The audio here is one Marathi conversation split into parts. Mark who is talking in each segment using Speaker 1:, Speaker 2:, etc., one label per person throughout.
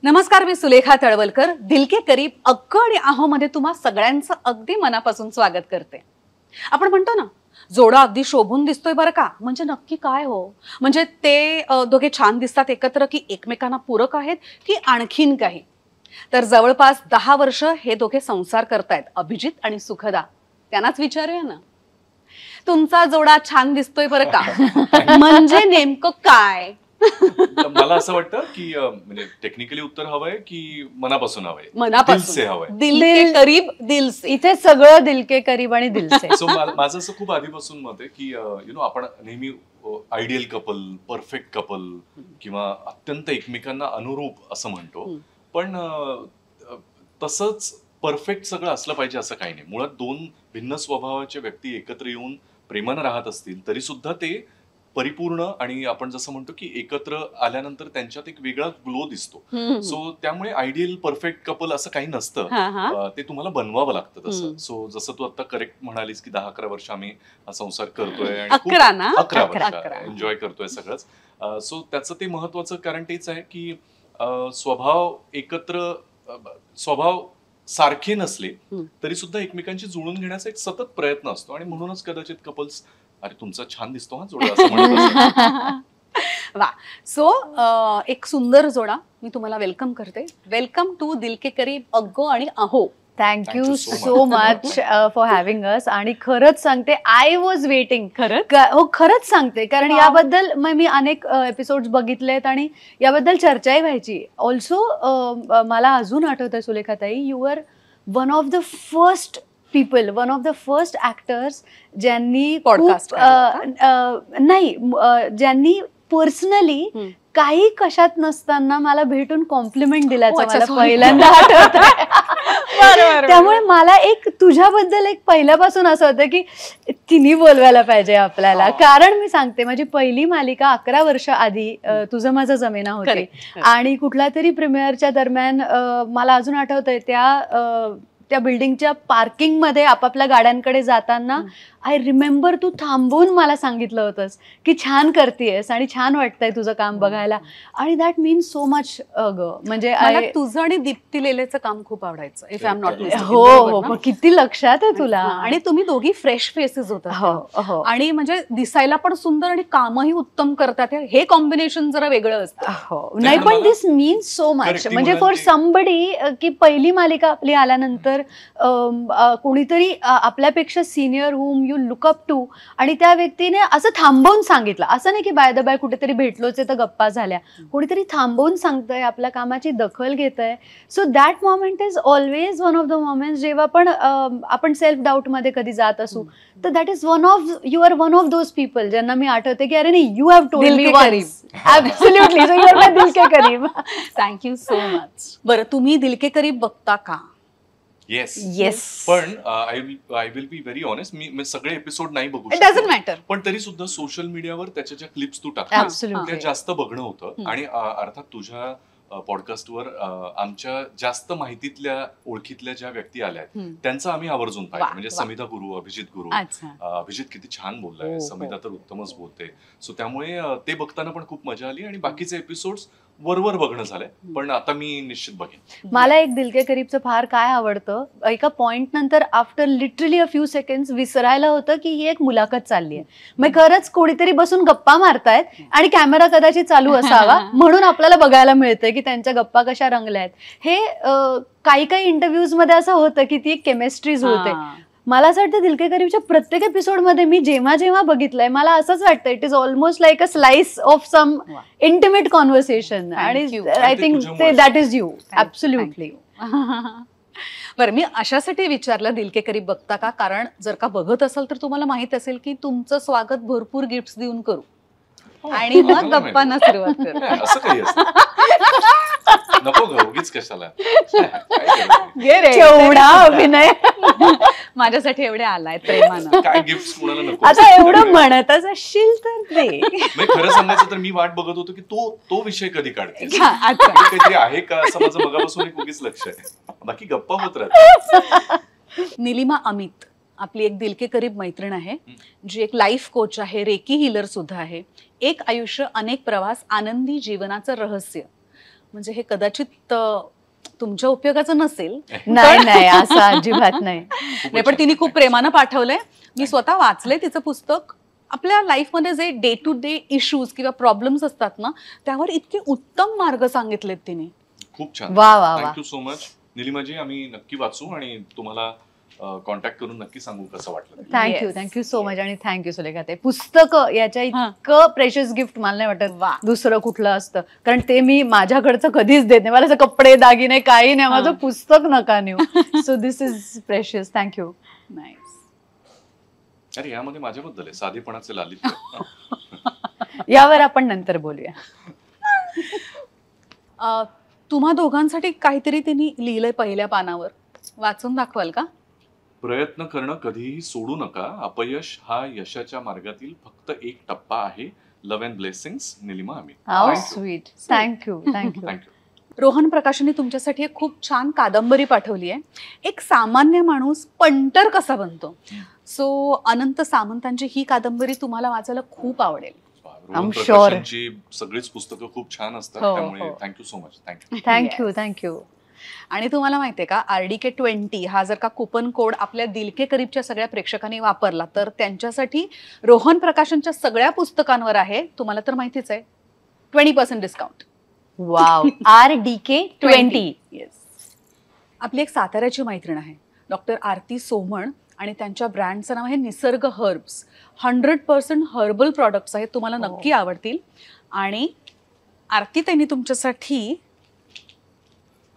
Speaker 1: नमस्कार, मी सुलेखा तळवलकर. दिल के करीब अक्क आणि आहो मध्ये तुम्हा सगळ्यांचं अगदी मनापासून स्वागत करते. आपण म्हणतो ना, जोडा अगदी शोभून दिसतोय बरं का, म्हणजे नक्की काय हो? म्हणजे ते दोघे छान दिसतात एकत्र की एकमेकांना पूरक आहेत की आणखीन काही? तर जवळपास 10 वर्ष हे दोघे संसार करतायत, अभिजित आणि सुखदा. त्यांनाच विचारूया ना, तुमचा जोडा छान दिसतोय बरं का, म्हणजे नेमकं काय?
Speaker 2: मला असं वाटतं की म्हणजे टेक्निकली उत्तर हवंय की मनापासून हवंय,
Speaker 1: मनापासून.
Speaker 2: दिल से हवंय.
Speaker 1: दिल के करीब दिल से.
Speaker 3: इथे सगळं दिल के करीब आणि दिल से.
Speaker 2: सो माझं असं खूप आधीपासून मत आहे की आपण नेहमी आयडियल कपल, परफेक्ट कपल किंवा अत्यंत एकमेकांना अनुरूप असं म्हणतो, पण तसंच परफेक्ट सगळं असलं पाहिजे असं काही नाही. मुळात दोन भिन्न स्वभावाच्या व्यक्ती एकत्र येऊन प्रेमानं राहत असतील तरी सुद्धा ते परिपूर्ण आणि आपण जसं म्हणतो की एकत्र आल्यानंतर त्यांच्यात एक वेगळा ग्लो दिसतो. सो त्यामुळे आयडियल परफेक्ट कपल असं काही नसतं, ते तुम्हाला बनवावं लागतं तसं. सो जसं तू आता करेक्ट म्हणालीस की 10-11 वर्ष आम्ही हा संसार करतोय आणि 11 वर्ष एन्जॉय करतोय सगळंच. सो त्याचं ते महत्वाचं कारण तेच आहे की स्वभाव सारखे नसले तरी सुद्धा एकमेकांशी जुळून घेण्याचा एक सतत प्रयत्न असतो आणि म्हणूनच कदाचित कपल्स अरे तुमचा छान दिसतो हा जोडा असं म्हणत.
Speaker 1: वा. सो एक सुंदर जोडा मी तुम्हाला वेलकम करते. वेलकम टू दिल के करीब अग्गो आणि अहो.
Speaker 3: Thank you so much for having us. आणि खरंच सांगते, आय वॉज वेटिंग. खरंच सांगते, कारण याबद्दल मी अनेक एपिसोड्स बघितलेत आणि याबद्दल चर्चाही व्हायची. ऑल्सो मला अजून आठवतंय सुलेखाताई, you are one of the first people, one of the first actors ज्यांनी
Speaker 1: पॉडकास्ट
Speaker 3: ज्यांनी पर्सनली काही कशात नसताना मला भेटून कॉम्प्लिमेंट दिल्याचं मला पहिल्यांदा आठवतंय. त्यामुळे मला एक तुझ्याबद्दल एक पहिल्यापासून असं होतं की तिने बोलवायला पाहिजे आपल्याला. कारण मी सांगते, माझी पहिली मालिका 11 वर्ष आधी तुझं माझं जमेना होती आणि कुठल्या तरी प्रीमियरच्या दरम्यान मला अजून आठवतंय त्या बिल्डिंगच्या पार्किंग मध्ये आपापल्या गाड्यांकडे जाताना आय रिमेंबर तू थांबवून मला सांगितलं होतंस की छान करतेयस आणि छान वाटतंय तुझं काम बघायला. आणि दॅट मीन्स सो मच ग. म्हणजे
Speaker 1: तुझं आणि दीप्ती लेलेचं काम खूप आवडायचं. If I am not mistaken.
Speaker 3: हो, किती लक्षात आहे तुला.
Speaker 1: आणि तुम्ही दोघी फ्रेश फेसेस होतात आणि म्हणजे दिसायला पण सुंदर आणि कामही उत्तम करतात. हे कॉम्बिनेशन जरा वेगळं असतं.
Speaker 3: नाही, पण दिस मीन्स सो मच. म्हणजे फॉर समबडी की पहिली मालिका आपली आल्यानंतर कोणीतरी आपल्यापेक्षा senior whom you look up to आणि त्या व्यक्तीने असं थांबवून सांगितलं. असं नाही की बाय द बाय कुठेतरी भेटलोच तर गप्पा झाल्या. कोणीतरी थांबवून सांगतंय, आपल्या कामाची दखल घेतंय. So that moment is always one of the moments जेव्हा आपण सेल्फ डाऊट मध्ये कधी जात असू तर that is you are one of those people ज्यांना मी आठवते की अरे नाही, you have told me once. Absolutely. So you are my Dil Ke Kareeb.
Speaker 1: Thank you so much. बरं, तुम्ही दिल के करीब बघता का?
Speaker 2: येस. पण I will be very honest, मी सगळे एपिसोड नाही बघू
Speaker 1: शकत. It doesn't matter.
Speaker 2: पण तरी सुद्धा सोशल मीडियावर त्याच्या ज्या क्लिप्स तू टाकतेस त्या जास्त बघणं होतं. आणि अर्थात तुझ्या पॉडकास्टवर आमच्या जास्त माहितीतल्या ओळखीतल्या ज्या व्यक्ती आल्या त्यांचं आम्ही आवर्जून पाहिलं. म्हणजे समिता गुरु, अभिजित गुरु. अभिजित किती छान बोललाय, समिता तर उत्तमच बोलते. सो त्यामुळे ते बघताना पण खूप मजा आली आणि बाकीचे एपिसोड्स वरवर बघणं झालंय, पण आता मी निश्चित बघेन.
Speaker 3: मला एक दिल के करीबचं फार काय आवडतं, एका पॉइंट नंतर after literally a few seconds विसरायला होतं की ही एक मुलाखत चालली आहे. मग खरंच कोणीतरी बसून गप्पा मारतायत आणि कॅमेरा कदाचित चालू असावा म्हणून आपल्याला बघायला मिळतंय की त्यांच्या गप्पा कशा रंगल्या आहेत. हे काही इंटरव्ह्यूज मध्ये असं होतं की ती एक केमिस्ट्री जुळते. मला असं वाटतं दिल के करीबच्या प्रत्येक एपिसोडमध्ये मी जेव्हा बघितलंय मला असंच वाटतं it is almost like a slice of some intimate conversation. आणि I think that is you. Absolutely.
Speaker 1: बरं, मी अशासाठी विचारलं दिल के करीब बघता का, कारण जर का बघत असाल तर तुम्हाला माहित असेल की तुमचं स्वागत भरपूर गिफ्ट्स देऊन करू आणि मग गप्पांना सुरुवात करू.
Speaker 2: असं काही नको ग, उगीच कशाला.
Speaker 3: केवढा अभिनय
Speaker 1: माझ्यासाठी एवढे आलाय प्रेमानं.
Speaker 2: काय गिफ्ट्स कोणाला नको.
Speaker 3: आता एवढं म्हणतच असशील तर दे.
Speaker 2: खरं सांगायचं तर मी वाट बघत होतो की तो विषय कधी काढते, काहीतरी आहे का असं माझं मगापासून एक उगीच लक्ष आहे. बाकी गप्पा होत राहतात.
Speaker 1: निलिमा अमित आपली एक दिल के करीब मैत्रीण आहे, जी एक लाईफ कोच आहे, रेकी हीलर सुद्धा आहे. एक आयुष्य, अनेक प्रवास, आनंदी जीवनाचं रहस्य. म्हणजे हे कदाचित तुमच्या उपयोगाचं नसेल.
Speaker 3: नाही नाही असं अजिबात नाही.
Speaker 1: नाही, पण तिने खूप प्रेमानं पाठवलंय. मी स्वतः वाचलंय तिचं पुस्तक. आपल्या लाईफमध्ये जे डे टू डे इश्यूज किंवा प्रॉब्लेम्स असतात ना, त्यावर इतके उत्तम मार्ग सांगितलेत तिने.
Speaker 2: खूप छान.
Speaker 3: वा वा वा.
Speaker 2: थँक्यू सो मच निलिमाजी. आम्ही नक्की वाचू आणि तुम्हाला कॉन्टॅक्ट करून नक्की सांगू कसं वाटलं.
Speaker 3: Thank you so much. आणि थँक्यू सुलेखा. ते पुस्तक याच्या इतकं प्रेशियस गिफ्ट मला नाही वाटत दुसरं कुठलं असतं, कारण ते मी माझ्याकडचं कधीच देत नाही. मला असं कपडे दागिने काही नाही, माझं पुस्तक नका नेऊ. So this is precious. Thank you.
Speaker 1: Nice.
Speaker 2: अरे यामध्ये माझ्याबद्दल आहे साधेपणाचे लालित्य.
Speaker 3: यावर आपण नंतर बोलूया.
Speaker 1: तुम्हा दोघांसाठी काहीतरी तिने लिहिलंय पहिल्या पानावर, वाचून दाखवाल का?
Speaker 2: प्रयत्न करणं कधीही सोडू नका. अपयश हा यशाच्या मार्गातील फक्त एक टप्पा आहे. लव्ह अँड ब्लेसिंग्स निलिमा आम्ही.
Speaker 3: How sweet. Thank you.
Speaker 2: Thank you.
Speaker 1: Rohan प्रकाशने तुमच्यासाठी एक खूप छान कादंबरी पाठवली आहे. एक सामान्य माणूस पंटर कसा बनतो. सो अनंत सामंतांची ही कादंबरी तुम्हाला वाचायला खूप आवडेल.
Speaker 2: रोहन प्रकाशनची सगळीच पुस्तकं खूप छान असतात.
Speaker 1: हो,
Speaker 2: त्यामुळे
Speaker 1: हो.
Speaker 2: Thank you so much.
Speaker 3: थँक्यू.
Speaker 1: आणि तुम्हाला माहितीये का, RDK20 हा जर का कुपन कोड आपल्या दिलके करीबच्या सगळ्या प्रेक्षकांनी वापरला तर त्यांच्यासाठी रोहन प्रकाशनच्या सगळ्या पुस्तकांवर आहे, तुम्हाला तर माहितीच आहे, 20% डिस्काउंट.
Speaker 3: वाव. RDK20.
Speaker 1: येस. आपली एक साताऱ्याची मैत्रीण आहे, डॉक्टर आरती सोमण, आणि त्यांच्या ब्रँडचं नाव आहे निसर्ग हर्ब्स. 100% हर्बल प्रॉडक्ट्स आहेत, तुम्हाला नक्की आवडतील. आणि आरती त्यांनी तुमच्यासाठी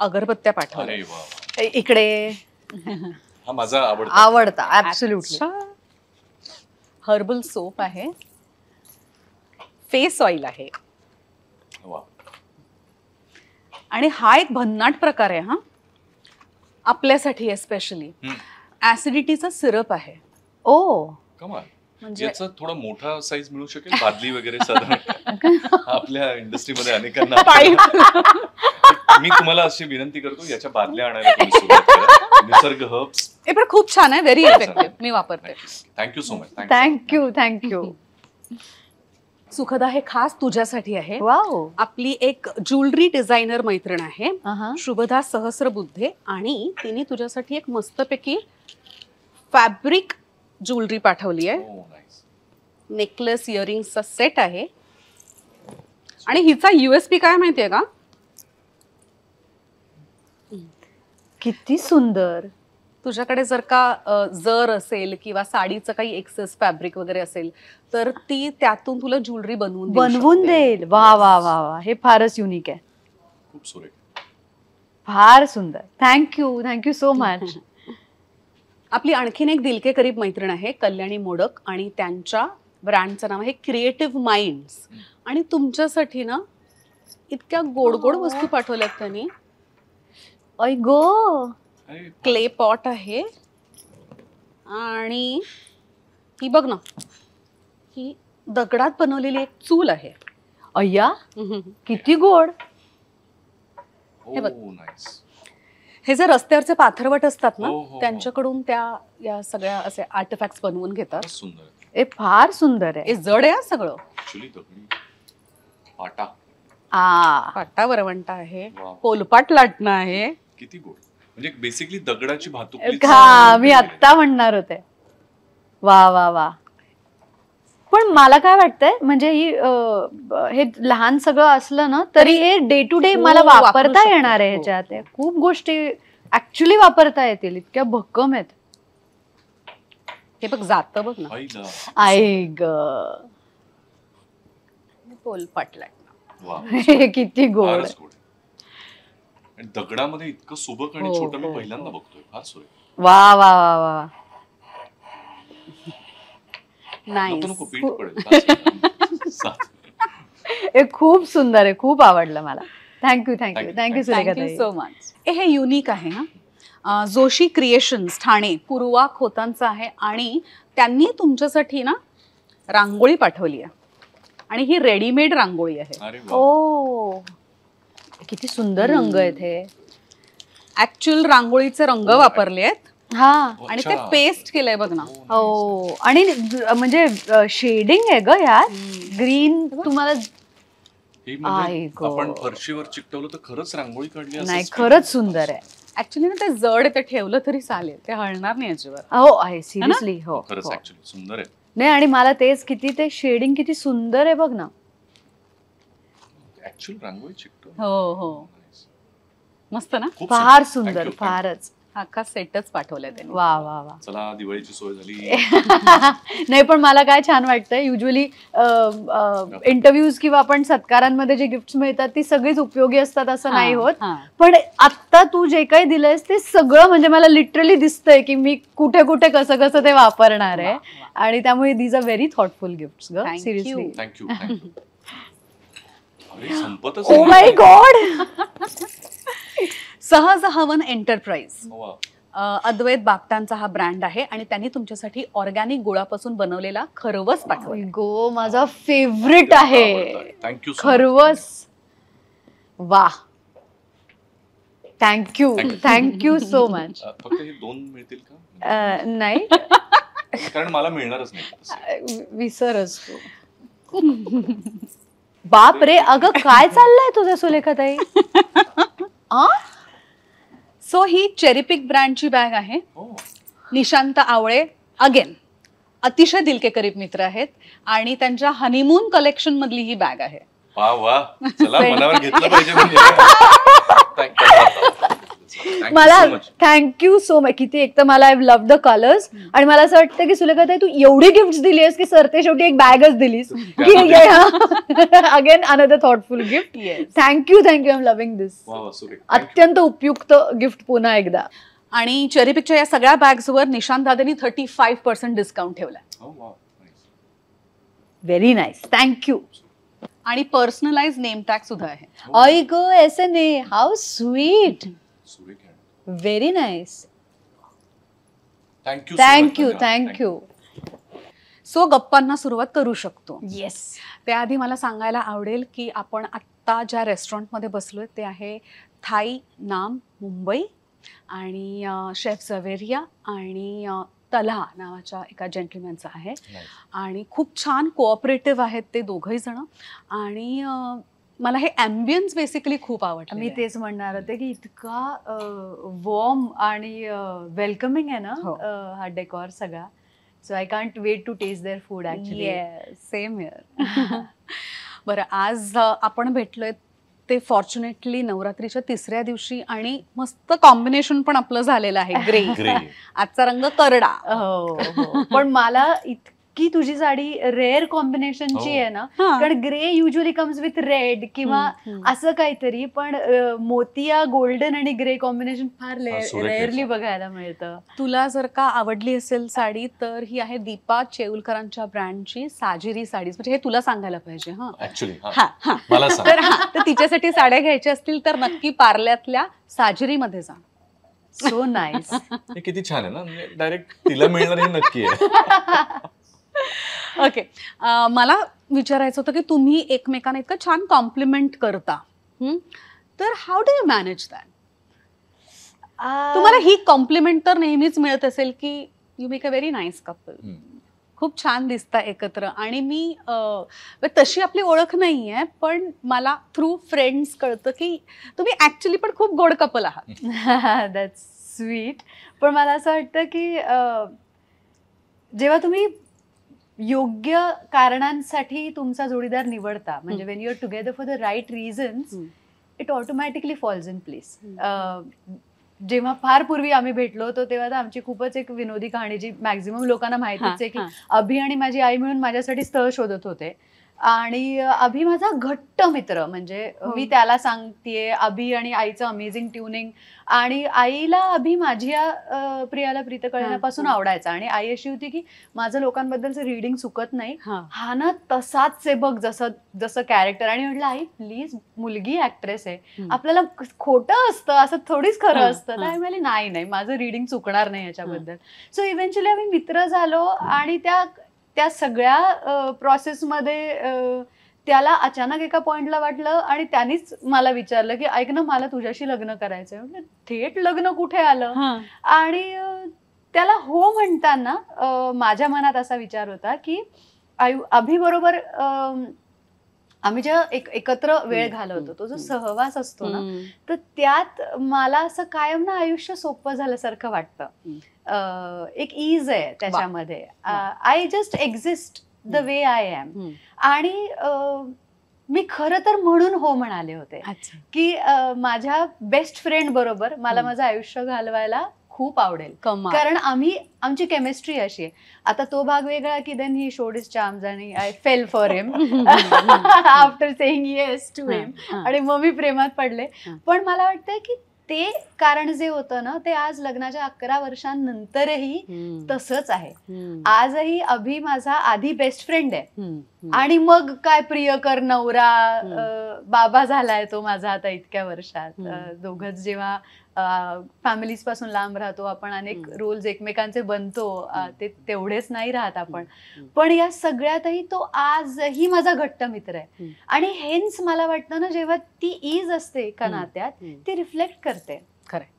Speaker 1: अगरबत्त्या पाठवल्या.
Speaker 2: अरे वा.
Speaker 3: इकडे
Speaker 2: हा माझा
Speaker 3: आवडता. ऍब्सोल्युटली.
Speaker 1: हर्बल सोप आहे, फेस ऑइल आहे,
Speaker 2: वा.
Speaker 1: आणि हा एक भन्नाट प्रकार आहे हा आपल्यासाठी एस्पेशली. ऍसिडिटीचा सिरप आहे.
Speaker 3: ओ
Speaker 2: कमाल.
Speaker 1: म्हणजे
Speaker 2: याचा थोडा मोठा साईज मिळू शकेल, बादली वगैरे साधारण. आपल्या इंडस्ट्रीमध्ये अनेकांना. मी तुम्हाला अशी विनंती करतो, याच्या बादल्या आणायला तुम्ही सुरुवात करा. निसर्ग हर्ब्स.
Speaker 1: हे पण खूप छान आहे, व्हेरी इफेक्टिव्ह. मी वापरते.
Speaker 2: Thank you so much.
Speaker 3: Thank you.
Speaker 1: Sukhada, हे खास तुझ्यासाठी आहे.
Speaker 3: वाव.
Speaker 1: आपली एक ज्वेलरी डिझायनर मैत्रीण आहे,
Speaker 3: Uh-huh.
Speaker 1: शुभदा सहस्रबुद्धे, आणि तिने तुझ्यासाठी एक मस्तपैकी फॅब्रिक ज्वेलरी पाठवली आहे.
Speaker 2: Oh, nice.
Speaker 1: नेकलेस इयरिंग्सचा सेट आहे. आणि हिचा USP काय माहितीये का?
Speaker 3: किती सुंदर.
Speaker 1: तुझ्याकडे जर का जर असेल किंवा साडीचं काही एक्सेस फॅब्रिक वगैरे असेल तर ती त्यातून तुला ज्वेलरी बनवून
Speaker 3: देईल. वा वा वा वा. हे फारच युनिक आहे.
Speaker 2: खूप सुरेख.
Speaker 3: फार सुंदर. Thank you so much.
Speaker 1: आपली आणखीन एक दिलके करीब मैत्रीण आहे, कल्याणी मोडक, आणि त्यांच्या ब्रँडचं नाव आहे क्रिएटिव्ह माइंड्स. आणि तुमच्यासाठी ना इतक्या गोड गोड वस्तू पाठवल्यात त्यांनी.
Speaker 3: ऐ गो.
Speaker 1: क्ले पॉट आहे, आणि ही बघ ना, ही दगडात बनवलेली एक चूल आहे.
Speaker 3: अय्या किती गोड.
Speaker 1: हे बघ.
Speaker 2: नाईस.
Speaker 1: हे जे रस्त्यावरचे पाथरवट असतात ना,
Speaker 2: हो.
Speaker 1: त्यांच्याकडून त्या या सगळ्या असे आर्टिफॅक्ट्स बनवून घेतात.
Speaker 2: सुंदर.
Speaker 3: हे फार सुंदर आहे.
Speaker 1: हे जड आहे सगळं.
Speaker 2: ऍक्च्युली दगडी पाटा.
Speaker 1: पाटा वरवंटा आहे,
Speaker 2: वा.
Speaker 1: पोलपाट लाटणं आहे.
Speaker 2: किती गोड. म्हणजे बेसिकली दगडाची भातूक.
Speaker 3: मी आत्ता म्हणणार होते. वा वा वा. पण मला काय वाटतंय, म्हणजे ही हे लहान सगळं असलं ना तरी हे डे टू डे मला वापरता येणार आहे. ह्याच्यात खूप गोष्टी ऍक्च्युली वापरता येतील, इतक्या भक्कम आहेत.
Speaker 1: हे बघ जातं बघ ना.
Speaker 3: आई ग.
Speaker 1: पोलपाट लाटणं.
Speaker 3: हे किती गोड.
Speaker 2: दगडामध्ये इतकं सुबक आणि छोटं मी पहिल्यांदा बघतोय. फार सुरेख.
Speaker 3: वा वा वा वा. हे खूप सुंदर आहे, खूप आवडलं मला. Thank you
Speaker 1: so much. हे युनिक आहे ना. जोशी क्रिएशन्स ठाणे, पूर्वा खोतांचं आहे, आणि त्यांनी तुमच्यासाठी ना रांगोळी पाठवली आहे, आणि ही रेडीमेड रांगोळी आहे.
Speaker 3: ओ किती सुंदर रंग आहेत हे.
Speaker 1: ऍक्च्युअल रांगोळीचे रंग वापरले आहेत.
Speaker 3: हा.
Speaker 1: आणि ते पेस्ट केलंय बघ ना.
Speaker 3: हो. आणि म्हणजे शेडिंग आहे ग यात. ग्रीन तुम्हाला
Speaker 2: ही म्हणजे
Speaker 3: आई गो.
Speaker 2: आपण फरशीवर चिकटवलं तर खरंच रांगोळी काढली असं
Speaker 3: नाही
Speaker 2: feel
Speaker 3: खरंच सुंदर आहे.
Speaker 1: ऍक्च्युली ना ते जड आहे, ते ठेवलं तरी चालेल, ते हलणार नाही अजिबात.
Speaker 3: हो आहे सिरियसली. हो
Speaker 2: खरंच
Speaker 3: हो.
Speaker 2: ऍक्च्युली सुंदर आहे.
Speaker 3: नाही आणि मला तेच किती ते शेडिंग किती सुंदर आहे बघ ना.
Speaker 2: ऍक्च्युअल रांगोळी चिकटव.
Speaker 1: हो हो, मस्त ना.
Speaker 2: खूप
Speaker 3: फार
Speaker 2: सुंदर.
Speaker 3: सुंदर
Speaker 2: Thank you, thank you.
Speaker 3: फारच.
Speaker 1: अख्खा सेटच पाठवलाय त्यांनी.
Speaker 3: वा वा वा.
Speaker 2: चला दिवाळीची सोय झाली.
Speaker 3: नाही पण मला काय छान वाटतंय युजली इंटरव्ह्यूज किंवा आपण सत्कारांमध्ये जे गिफ्ट मिळतात ती सगळीच उपयोगी असतात असं नाही होत.
Speaker 1: हा.
Speaker 3: पण आता तू जे काही दिलंयस ते सगळं म्हणजे मला लिटरली दिसतंय की मी कुठे कुठे कसं कसं ते वापरणार आहे.
Speaker 1: वा, वा.
Speaker 3: आणि त्यामुळे these are very thoughtful gift ग
Speaker 1: Thank
Speaker 3: seriously.
Speaker 1: you.
Speaker 2: Thank you thank you. अरे संपतच
Speaker 3: ओ माय गॉड.
Speaker 1: सहज हवन एंटरप्राइज,
Speaker 2: वा.
Speaker 1: अद्वैत बागटांचा हा ब्रँड आहे आणि त्यांनी तुमच्यासाठी ऑर्गॅनिक गुळापासून बनवलेला खरवस पाठवलं.
Speaker 3: गो माझा फेवरेट आहे
Speaker 2: थँक्यू
Speaker 3: खरवस. वा थँक्यू सो मच.
Speaker 2: फक्त हे 2 मिळतील का?
Speaker 3: नाही
Speaker 2: कारण मला मिळणारच नाही तसं.
Speaker 3: विसर असतो. बाप रे अगं काय चाललंय तुझं सुलेखाताई.
Speaker 1: सो ही चेरीपिक ब्रँडची बॅग आहे.
Speaker 2: हो.
Speaker 1: निशांत आवळे अगेन अतिशय दिलके करीब मित्र आहेत आणि त्यांच्या हनीमून कलेक्शन मधली ही बॅग आहे.
Speaker 2: वा वा. चला मनावर घेतलं पाहिजे म्हणजे.
Speaker 3: मला थँक्यू सो मच. किती एक तर मला आय लव्ह द कलर्स आणि मला असं वाटतं की सुलेखाताई तू एवढी गिफ्ट दिलीस की सरते शेवटी एक बॅगच दिलीस. Again another thoughtful gift. Thank you I am loving this. अत्यंत उपयुक्त गिफ्ट पुन्हा एकदा.
Speaker 1: आणि चेरीपिकच्या या सगळ्या बॅग्सवर निशांत दादांनी 35% डिस्काउंट ठेवलाय.
Speaker 3: Very nice thank you.
Speaker 1: आणि पर्सनलाइज नेम टॅग सुद्धा आहे.
Speaker 3: I go SNA how sweet. Very nice. Thank you.
Speaker 1: So गप्पांना सुरुवात करू शकतो.
Speaker 3: येस.
Speaker 1: त्याआधी मला सांगायला आवडेल की आपण आत्ता ज्या रेस्टॉरंटमध्ये बसलोय ते आहे थाई नाम मुंबई आणि शेफ झवेरिया आणि तल्हा नावाच्या एका जेंटलमॅनचा आहे. आणि खूप छान कोऑपरेटिव्ह आहेत ते दोघंही जण. आणि मला हे ॲम्बियन्स बेसिकली खूप आवडलं.
Speaker 3: मी तेच म्हणणार होते की इतका वॉर्म आणि वेलकमिंग आहे ना हा डेकॉर सगळा. So I can't wait to taste their food actually.
Speaker 1: Same here. बरं आज आपण भेटलोय ते फॉर्च्युनेटली नवरात्रीच्या 3ऱ्या दिवशी आणि मस्त कॉम्बिनेशन पण आपलं झालेलं आहे. ग्रे. आजचा रंग करडा.
Speaker 3: हो. पण मला इतकी तुझी साडी रेअर कॉम्बिनेशनची आहे ना. कारण grey usually comes with red किंवा असं काहीतरी. पण मोतिया गोल्डन आणि ग्रे कॉम्बिनेशन फार रेअरली बघायला मिळतं.
Speaker 1: तुला जर का आवडली असेल साडी तर ही आहे दीपा चेऊलकरांच्या ब्रँडची साजिरी साडीज. म्हणजे हे तुला सांगायला पाहिजे. तर तिच्यासाठी साड्या घ्यायच्या असतील तर नक्की पार्ल्यातल्या साजिरीमध्ये जा.
Speaker 3: So nice.
Speaker 2: किती छान आहे ना. डायरेक्ट तिला मिळणार हे नक्की आहे.
Speaker 1: ओके. मला विचारायचं होतं की तुम्ही एकमेकांना इतकं छान कॉम्प्लिमेंट करता, तर how do you manage that? तुम्हाला ही कॉम्प्लिमेंट तर नेहमीच मिळत असेल की you make a very nice couple, खूप छान दिसता एकत्र. आणि मी तशी आपली ओळख नाहीये पण मला थ्रू फ्रेंड्स कळतं की तुम्ही ऍक्च्युली पण खूप गोड कपल आहात.
Speaker 3: That's sweet. पण मला असं वाटतं की जेव्हा तुम्ही योग्य कारणांसाठी तुमचा जोडीदार निवडता म्हणजे when you are together for the right reasons it automatically falls in place. जेव्हा फार पूर्वी आम्ही भेटलो होतो तेव्हा तर आमची खूपच एक विनोदी कहाणी जी मॅक्झिमम लोकांना माहितीच आहे की अभि आणि माझी आई मिळून माझ्यासाठी स्थळ शोधत होते. आणि अभि माझा घट्ट मित्र म्हणजे मी त्याला सांगतेय अभि आणि आईचं अमेझिंग ट्युनिंग. आणि आईला अभि माझ्या प्रियाला प्रीत कळण्यापासून आवडायचा. आणि आई अशी होती की माझं लोकांबद्दलचं रीडिंग चुकत नाही, हा ना तसाच आहे बघ जसं जसं कॅरेक्टर. आणि म्हटलं आई प्लीज मुलगी ऍक्ट्रेस आहे, आपल्याला खोटं असतं असं थोडीच खरं असतं. तर आई म्हणाली नाही नाही माझं रीडिंग चुकणार नाही याच्याबद्दल. सो इव्हेंच्युअली आम्ही मित्र झालो. आणि त्या सगळ्या प्रोसेसमध्ये त्याला अचानक एका पॉइंटला वाटलं आणि त्यांनीच मला विचारलं की ऐक ना मला तुझ्याशी लग्न करायचंय. म्हणजे थेट लग्न कुठे आलं. आणि त्याला हो म्हणताना माझ्या मनात असा विचार होता की अभि बरोबर आम्ही जेव्हा एकत्र वेळ घालवतो, तो जो सहवास असतो ना, तर त्यात मला असं कायम ना आयुष्य सोपं झाल्यासारखं वाटतं. एक ईज आहे त्याच्यामध्ये. I just exist the way I am. आणि मी खरं तर म्हणून हो म्हणाले होते की माझ्या बेस्ट फ्रेंड बरोबर मला माझं आयुष्य घालवायला खूप आवडेल, कारण आमची केमिस्ट्री अशी आहे. आता तो भाग वेगळा की then he showed his charms आणि I fell for him after saying yes to him, आणि मग मी प्रेमात पडले. पण मला वाटतंय की ते कारण जे होतं ना, ते आज लग्नाच्या 11 वर्षांनंतरही तसंच आहे. आजही अभि माझा आधी बेस्ट फ्रेंड आहे, आणि मग काय प्रियकर नवरा बाबा झालाय तो माझा आता इतक्या वर्षात. दोघंच जेव्हा फॅमिलीज पासून लांब राहतो आपण, अनेक रोल्स एकमेकांचे बनतो, ते तेवढेच नाही राहत आपण, पण या सगळ्यातही तो आजही माझा घट्ट मित्र आहे. आणि हेन्स मला वाटतं ना, जेव्हा ती ईज असते एका नात्यात, ती रिफ्लेक्ट करते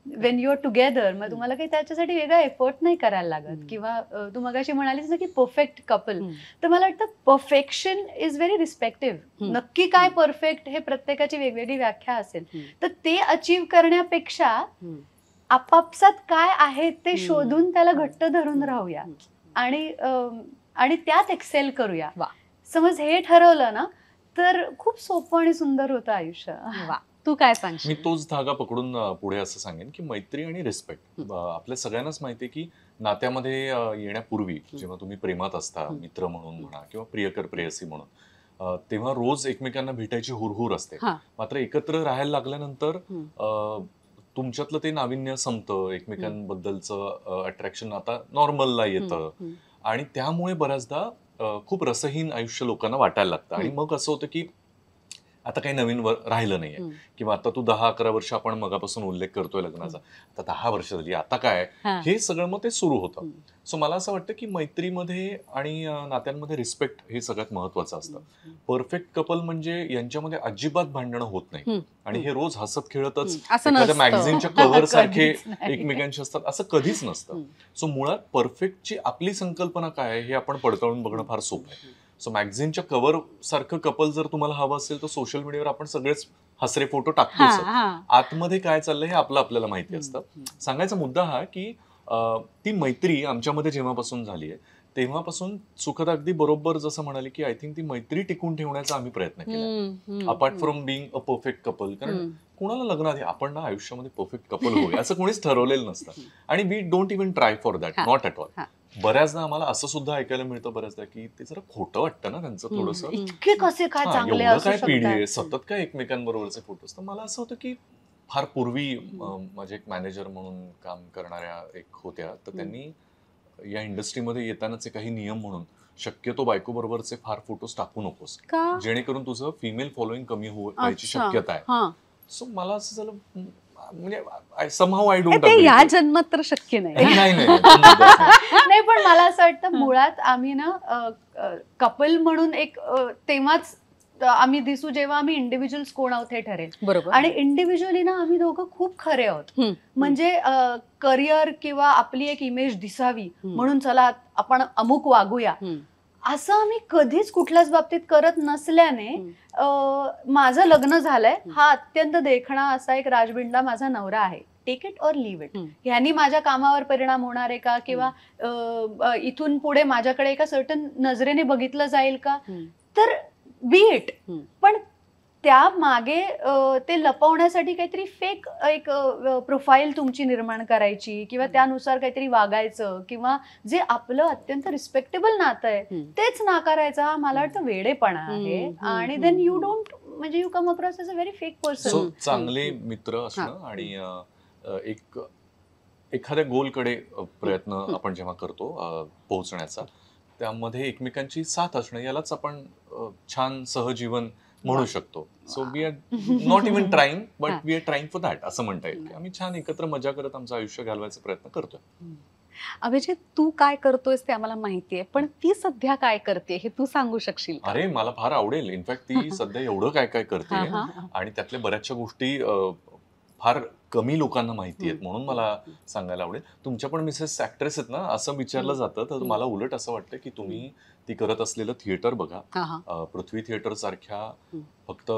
Speaker 3: वेन यू आर टुगेदर. मग तुम्हाला काही त्याच्यासाठी वेगळा एफर्ट नाही करायला लागत. किंवा तू मगाशी म्हणालीस ना की परफेक्ट कपल, तर मला वाटतं परफेक्शन इज व्हेरी रिस्पेक्टिव्ह. नक्की काय परफेक्ट हे प्रत्येकाची वेगवेगळी व्याख्या असेल, तर ते अचीव्ह करण्यापेक्षा आपापसात काय आहे ते शोधून त्याला घट्ट धरून राहूया आणि त्यात एक्सेल करूया. समज हे ठरवलं ना, तर खूप सोपं आणि सुंदर होतं आयुष्य.
Speaker 1: तू काय सांगशील?
Speaker 2: मी तोच धागा पकडून पुढे असं सांगेन की मैत्री आणि रिस्पेक्ट. आपल्या सगळ्यांनाच माहिती आहे की नात्यामध्ये येण्यापूर्वी जेव्हा तुम्ही प्रेमात असता, मित्र म्हणून म्हणा किंवा प्रियकर प्रेयसी म्हणून, तेव्हा रोज एकमेकांना भेटायची हुरहुर असते. मात्र एकत्र राहायला लागल्यानंतर तुमच्यातलं ते नाविन्य संपतं, एकमेकांबद्दलचं अट्रॅक्शन आता नॉर्मलला येतं, आणि त्यामुळे बऱ्याचदा खूप रसहीन आयुष्य लोकांना वाटायला लागतं. आणि मग असं होतं की आता काही नवीन राहिलं नाहीये, किंवा आता तू 10-11 वर्ष, आपण मगापासून उल्लेख करतोय लग्नाचा, आता 10 वर्ष झाली, आता काय, हे सगळं मग ते सुरू होतं. सो मला असं वाटतं की मैत्रीमध्ये आणि नात्यांमध्ये रिस्पेक्ट हे सगळ्यात महत्वाचं असतं. परफेक्ट कपल म्हणजे यांच्यामध्ये अजिबात भांडणं होत नाही, आणि हे रोज हसत खेळतच एखाद्या मॅगझिनच्या कव्हर सारखे एकमेकांशी असतात, असं कधीच नसतं. सो मुळात परफेक्टची आपली संकल्पना काय आहे हे आपण पडताळून बघणं फार सोपं आहे. सो मॅगझिनच्या कव्हर सारखं कपल जर तुम्हाला हवं असेल तर सोशल मीडियावर आपण सगळेच हसरे फोटो टाकतो. आतमध्ये काय चाललंय हे आपल्याला माहिती असतं. सांगायचा मुद्दा हा की ती मैत्री आमच्यामध्ये जेव्हापासून झाली आहे तेव्हापासून सुखद अगदी बरोबर जसं म्हणाले की आय थिंक ती मैत्री टिकून ठेवण्याचा आम्ही प्रयत्न केला, apart from being a perfect couple. कारण कुणाला लग्नात आपण ना आयुष्यामध्ये परफेक्ट कपल होईल असं कोणीच ठरवलेलं नसतं, आणि we don't even try for that, not at all. बऱ्याचदा आम्हाला असं सुद्धा ऐकायला मिळतं बऱ्याचदा की ते जरा खोटं वाटतं ना त्यांचं थोडंसं,
Speaker 3: कसे काय चांगले
Speaker 2: एवढं काय पिढी आहे, सतत काय एकमेकांबरोबरचे फोटो असतात. मला असं होतं की फार पूर्वी माझे एक मॅनेजर म्हणून काम करणाऱ्या एक होत्या, तर त्यांनी या इंडस्ट्रीमध्ये येतानाचे काही नियम म्हणून शक्यतो बायको बरोबरचे फार फोटोज टाकू नकोस, जेणेकरून तुझं फिमेल फॉलोइंग कमी व्हायची शक्यता आहे. सो मला असं झालं, म्हणजे somehow I don't agree.
Speaker 1: या जन्मात तर शक्य नाही.
Speaker 3: नाही, पण मला असं वाटतं मुळात आम्ही ना कपल म्हणून एक तेव्हाच आम्ही दिसू जेव्हा आम्ही इंडिव्हिज्युअल्स कोण आहोत हे ठरेल. बरोबर. आणि इंडिव्हिज्युअली ना आम्ही दोघं खूप खरे आहोत. म्हणजे करिअर किंवा आपली एक इमेज दिसावी म्हणून चला आपण अमुक वागूया, असं आम्ही कधीच कुठल्याच बाबतीत करत नसल्याने माझं लग्न झालंय, हा अत्यंत देखणा असा एक राजबिंडा माझा नवरा आहे. Take it or leave it. ह्यांनी माझ्या कामावर परिणाम होणार आहे का, किंवा इथून पुढे माझ्याकडे एका सर्टन नजरेने बघितलं जाईल का, तर बी इट. पण त्या मागे ते लपवण्यासाठी काहीतरी फेक एक प्रोफाईल तुमची निर्माण करायची, किंवा त्यानुसार काहीतरी वागायचं, किंवा जे आपलं अत्यंत रिस्पेक्टेबल नातं आहे तेच नाकारायचं, हा मला वाटतं वेडेपणा आहे. आणि देन यू डोंट, म्हणजे you come across as a very fake person.
Speaker 2: चांगले मित्र असणं आणि एक एखाद्या गोलकडे प्रयत्न आपण जेव्हा करतो पोहोचण्याचा, त्यामध्ये एकमेकांची साथ असणं, यालाच आपण छान सहजीवन म्हणू शकतो. So we are not even trying, but we are trying for that, असं म्हणता येईल. आम्ही छान एकत्र मजा करत आमचं आयुष्य घालवायचा प्रयत्न करतोय.
Speaker 1: अभिजित, तू काय करतोयस ते आम्हाला माहितीये, पण ती सध्या काय करते हे तू सांगू शकशील?
Speaker 2: अरे, मला फार आवडेल. इनफॅक्ट ती सध्या एवढं काय काय करते, आणि त्यातल्या बऱ्याचशा गोष्टी फार कमी लोकांना माहिती आहेत म्हणून मला सांगायला आवडेल. तुमच्या पण मिसेस ऍक्ट्रेस आहेत ना असं विचारलं जातं, तर मला उलट असं वाटतं की तुम्ही ती करत असलेलं थिएटर बघा. पृथ्वी थिएटर सारख्या फक्त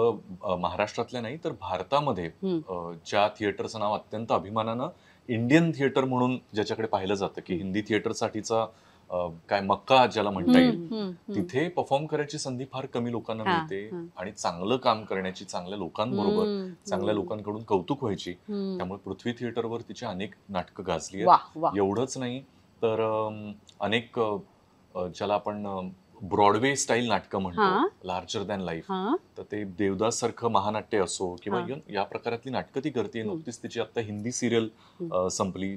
Speaker 2: महाराष्ट्रातल्या नाही तर भारतामध्ये ज्या थिएटरचं नाव अत्यंत अभिमानानं इंडियन थिएटर म्हणून ज्याच्याकडे पाहिलं जातं की हिंदी थिएटरसाठीचा काय मक्का ज्याला म्हणता येईल, तिथे परफॉर्म करायची संधी फार कमी लोकांना मिळते आणि चांगलं काम करण्याची, चांगल्या लोकांबरोबर चांगल्या लोकांकडून कौतुक व्हायची. त्यामुळे पृथ्वी थिएटरवर तिची अनेक नाटकं गाजली आहेत. एवढंच नाही तर अनेक ज्याला आपण ब्रॉडवे स्टाईल नाटकं म्हणतो, लार्जर दॅन लाईफ, तर ते देवदास सारखं महानाट्य असो किंवा या प्रकारातली नाटकं ती करते. नुकतीच तिची आता हिंदी सिरियल संपली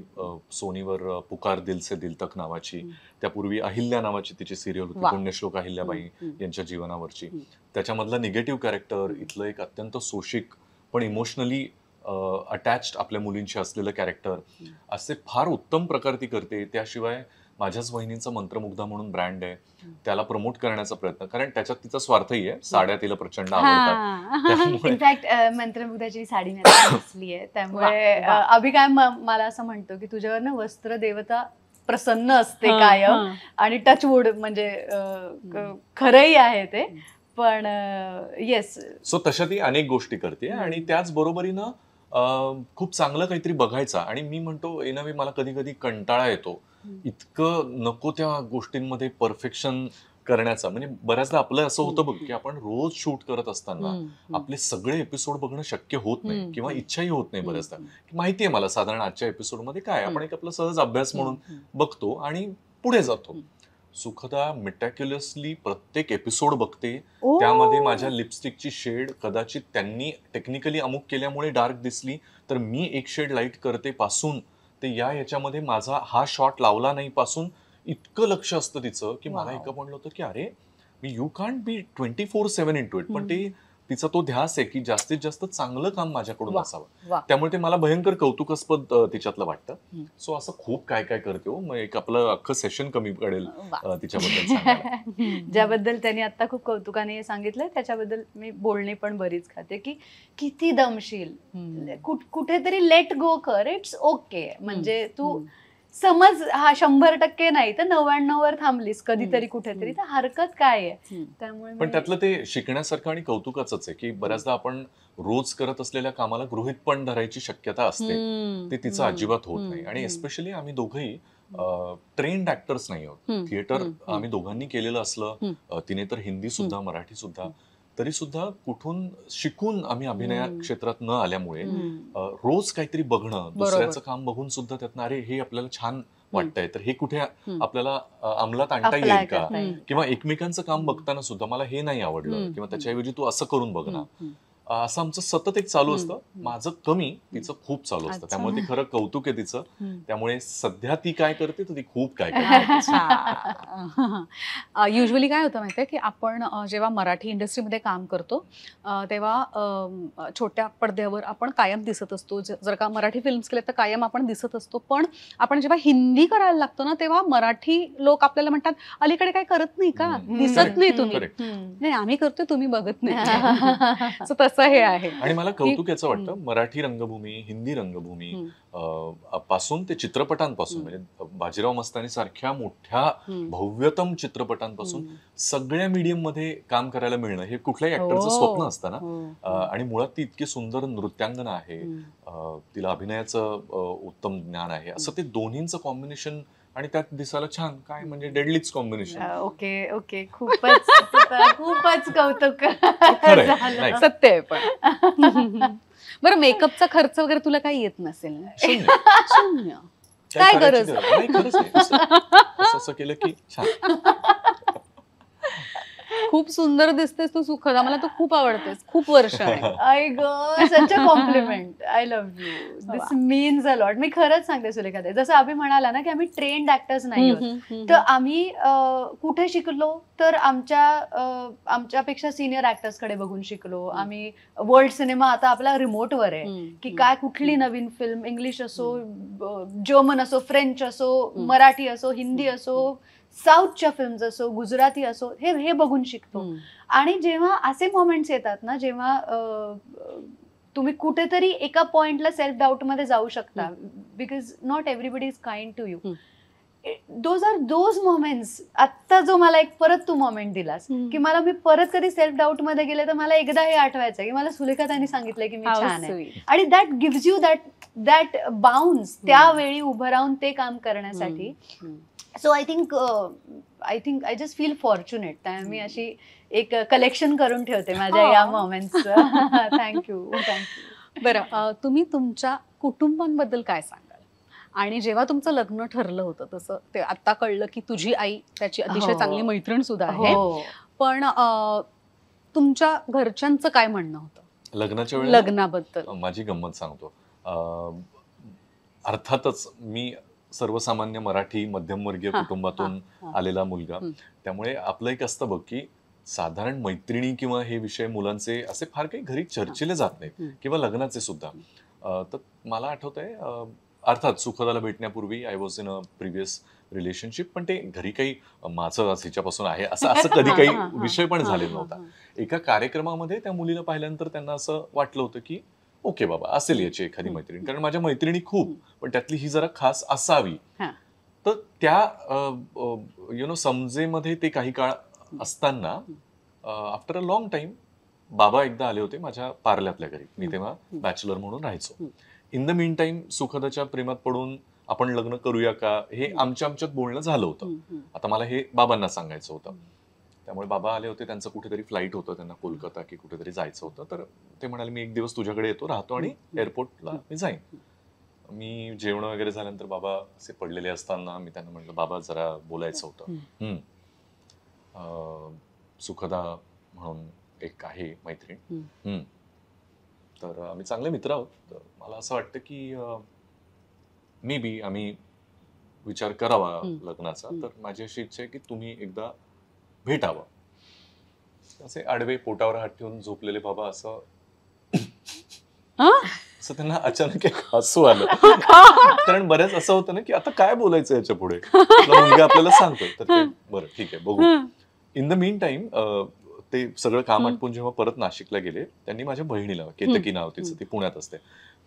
Speaker 2: सोनीवर, पुकार दिल से दिल तक नावाची. त्यापूर्वी अहिल्या नावाची तिची सिरियल होती, पुण्यश्लोक अहिल्याबाई यांच्या जीवनावरची. त्याच्यामधलं निगेटिव्ह कॅरेक्टर, इथलं एक अत्यंत सोशिक पण इमोशनली अटॅच्ड आपल्या मुलींशी असलेलं कॅरेक्टर, असे फार उत्तम प्रकार ती करते. त्याशिवाय माझ्याच वहिनींचा मंत्रमुग्धा म्हणून ब्रँड आहे, त्याला प्रमोट करण्याचा प्रयत्न, कारण त्याच्यात तिचा स्वार्थही आहे. साड्या तिला प्रचंड आवडतात.
Speaker 3: इनफॅक्ट मंत्रमुग्धाची साडी मी नेसली आहे, त्यामुळे अभि काय मला असं म्हणतो की तुझ्यावर ना वस्त्र देवता प्रसन्न असते कायम, आणि टचवूड म्हणजे खरंही आहे ते. पण येस,
Speaker 2: सो तशा ती अनेक गोष्टी करते आणि त्याच बरोबरीनं खूप चांगलं काहीतरी बघायचा. आणि मी म्हणतो इन अ वे मला कधी कधी कंटाळा येतो इतकं नको त्या गोष्टींमध्ये परफेक्शन करण्याचा. म्हणजे बऱ्याचदा आपलं असं होतं बघ की आपण रोज शूट करत असताना आपले सगळे एपिसोड बघणं शक्य होत नाही किंवा इच्छाही होत नाही बऱ्याचदा. माहितीये मला साधारण आजच्या एपिसोडमध्ये काय, आपण एक आपला सहज अभ्यास म्हणून बघतो आणि पुढे जातो. सुखदा मिटॅक्युलसली प्रत्येक एपिसोड बघते. त्यामध्ये माझ्या लिपस्टिकची शेड कदाचित त्यांनी टेक्निकली अमुक केल्यामुळे डार्क दिसली, तर मी एक शेड लाईट करते पासून ते याच्यामध्ये माझा हा शॉट लावला नाही पासून इतकं लक्ष असतं तिचं की मला एका म्हणलं होतं की अरे me you can't be 24/7 into it. पण ते तिचा तो ध्यास आहे की जास्तीत जास्त चांगलं काम माझ्याकडून असावं. त्यामुळे ते मला भयंकर कौतुकास्पद तिच्यातलं वाटतं. सो असं खूप काय काय करते हो. मग एक आपलं अख्खं सेशन कमी पडेल तिच्याबद्दल सांगायला.
Speaker 3: ज्याबद्दल त्यांनी आता खूप कौतुकाने सांगितलंय त्याच्याबद्दल मी बोलणी पण बरीच खाते की किती दमशील, कुठेतरी लेट गो कर, इट्स ओके. म्हणजे तू समज हा 100% नाही तर 99 वर थांबलीस कधीतरी कुठेतरी, तर हरकत काय आहे. त्यामुळे
Speaker 2: पण त्यातलं ते शिकण्यासारखं आणि कौतुकाचंच आहे की बऱ्याचदा आपण रोज करत असलेल्या कामाला गृहीत पण धरायची शक्यता असते, ते तिचं अजिबात होत नाही. आणि एस्पेशली आम्ही दोघंही ट्रेन्ड ऍक्टर्स नाही आहोत. थिएटर आम्ही दोघांनी केलेलं असलं, तिने तर हिंदी सुद्धा मराठी सुद्धा, तरी सुद्धा कुठून शिकून आम्ही अभिनय क्षेत्रात न आल्यामुळे रोज काहीतरी बघणं, दुसऱ्याचं काम बघून सुद्धा त्यातनं अरे हे आपल्याला छान वाटतंय तर हे कुठे आपल्याला अंमलात आणता येईल का, किंवा एकमेकांचं काम बघताना सुद्धा मला हे नाही आवडलं किंवा त्याच्याऐवजी तू असं करून बघ ना, असं आमचं सतत एक चालू असतं. माझं कमी, तिचं खूप चालू असतं. त्यामुळे ते खरं कौतुक आहे तिचं. त्यामुळे सध्या ती काय करते तर ती खूप काय करते.
Speaker 1: युजली काय होतं माहितीये की आपण जेव्हा मराठी इंडस्ट्रीमध्ये काम करतो तेव्हा छोट्या पडद्यावर आपण कायम दिसत असतो. जर का मराठी फिल्म्स केले तर कायम आपण दिसत असतो. पण आपण जेव्हा हिंदी करायला लागतो ना तेव्हा मराठी लोक आपल्याला म्हणतात अलीकडे काय करत नाही का, दिसत नाही तुम्ही. नाही आम्ही करतोय, तुम्ही बघत नाही. तसं हे आहे.
Speaker 2: आणि मला कौतुक याचं वाटतं मराठी रंगभूमी, हिंदी रंगभूमी पासून ते चित्रपटांपासून, म्हणजे बाजीराव मस्तानी सारख्या मोठ्या भव्यतम चित्रपटांपासून सगळ्या मीडियम मध्ये काम करायला मिळणं हे कुठल्याही ऍक्टरचं स्वप्न असतं ना. आणि मुळात ती इतकी सुंदर नृत्यांगना आहे, तिला अभिनयाचं उत्तम ज्ञान आहे, असं ते दोन्हींचं कॉम्बिनेशन आणि त्यात दिसायला छान, काय म्हणजे डेडलीच कॉम्बिनेशन.
Speaker 3: ओके ओके, खूपच खूपच कौतुक.
Speaker 1: सत्य आहे. पण बरं मेकअपचा खर्च वगैरे तुला काही येत नसेल ना? शून्य. काय गरज
Speaker 2: असं केलं की छान.
Speaker 1: खूप सुंदर दिसतेस तू सुखदा, मला तू खूप आवडतेस, खूप वर्ष आहे.
Speaker 3: I go, such a compliment. I love you, this means a lot. मी खरंच सांगते सुलेखा, जसं अभि म्हणाला ना की आम्ही ट्रेन्ड ऍक्टर्स नाही आहोत, तर आम्ही कुठे शिकलो तर आमच्यापेक्षा सिनियर ऍक्टर्स कडे बघून शिकलो आम्ही. वर्ल्ड सिनेमा आता आपला रिमोटवर आहे की काय कुठली नवीन फिल्म, इंग्लिश असो, जर्मन असो, फ्रेंच असो, मराठी असो, हिंदी असो, साऊथच्या फिल्म्स असो, गुजराती असो, हे बघून शिकतो. आणि जेव्हा असे मोमेंट्स येतात ना जेव्हा तुम्ही कुठेतरी एका पॉइंटला सेल्फ डाऊट मध्ये जाऊ शकता, because not everybody is kind to you. Those are those moments. आत्ता जो मला एक परत तू मोमेंट दिलास की मला मी परत कधी सेल्फ डाऊट मध्ये गेले तर मला एकदा हे आठवायचं की मला सुलेखा त्यांनी सांगितलं की मी छान आहे, आणि that gives you that bounce त्यावेळी उभं राहून ते काम करण्यासाठी. So I think I just feel fortunate. त्यामुळे मी अशी एक कलेक्शन करून ठेवते माझ्या या मोमेंट्सचं. थँक्यू.
Speaker 1: बरं, तुम्ही तुमच्या कुटुंबांबद्दल काय सांगाल? आणि जेव्हा तुमचं लग्न ठरलं होतं तसं ते आता कळलं की तुझी आई त्याची अतिशय चांगली मैत्रीण सुद्धा आहे, पण तुमच्या घरच्यांचं काय म्हणणं होतं
Speaker 2: लग्नाच्या वेळेला?
Speaker 1: लग्नाबद्दल
Speaker 2: माझी गंमत सांगतो. अर्थातच मी सर्वसामान्य मराठी मध्यमवर्गीय कुटुंबातून आलेला मुलगा, त्यामुळे आपलं एक असतं बघ की साधारण मैत्रिणी किंवा हे विषय मुलांचे असे फार काही घरी चर्चेले जात नाहीत, किंवा लग्नाचे सुद्धा. तर मला आठवतंय, अर्थात सुखदाला भेटण्यापूर्वी I was in a previous relationship, पण ते घरी काही माझं हिच्यापासून आहे असं कधी काही विषय पण झालेला नव्हता. एका कार्यक्रमामध्ये त्या मुलीला पाहिल्यानंतर त्यांना असं वाटलं होतं की ओके बाबा असेल याची एखादी मैत्रीण, कारण माझ्या मैत्रिणी खूप, पण त्यातली ही जरा खास असावी. तर त्या समजेमध्ये ते काही काळ असताना आफ्टर अ लॉंग टाइम बाबा एकदा आले होते माझ्या पार्ल्यातल्या घरी. मी तेव्हा बॅचलर म्हणून राहायचो. इन द मीन टाइम सुखदाच्या प्रेमात पडून आपण लग्न करूया का हे आमच्यात बोलणं झालं होतं. आता मला हे बाबांना सांगायचं होतं, त्यामुळे बाबा आले होते. त्यांचं कुठेतरी फ्लाईट होतं, त्यांना कोलकाता की कुठेतरी जायचं होतं. तर ते म्हणाले मी एक दिवस तुझ्याकडे येतो, राहतो आणि एअरपोर्टला मी जाईन. मी जेवण वगैरे झाल्यानंतर बाबा असे पडलेले असताना मी त्यांना म्हटलं बाबा जरा बोलायचं होतं. सुखदा म्हणून एक आहे मैत्रीण, तर आम्ही चांगले मित्र आहोत. तर मला असं वाटतं की मे बी आम्ही विचार करावा लग्नाचा. तर माझी अशी इच्छा आहे की तुम्ही एकदा भेटावं. असे आडवे पोटावर हात ठेवून झोपलेले बाबा असं त्यांना अचानक एक हसू आलं. कारण बऱ्याच असं होतं ना की आता काय बोलायचं याच्या पुढे, मुलगा आपल्याला सांगतोय तर ते बरं ठीक आहे बघू. इन द मीन टाइम ते सगळं काम आटपून जेव्हा परत नाशिकला गेले, त्यांनी माझ्या बहिणीला, केतकी नाव तिचं, ती पुण्यात असते,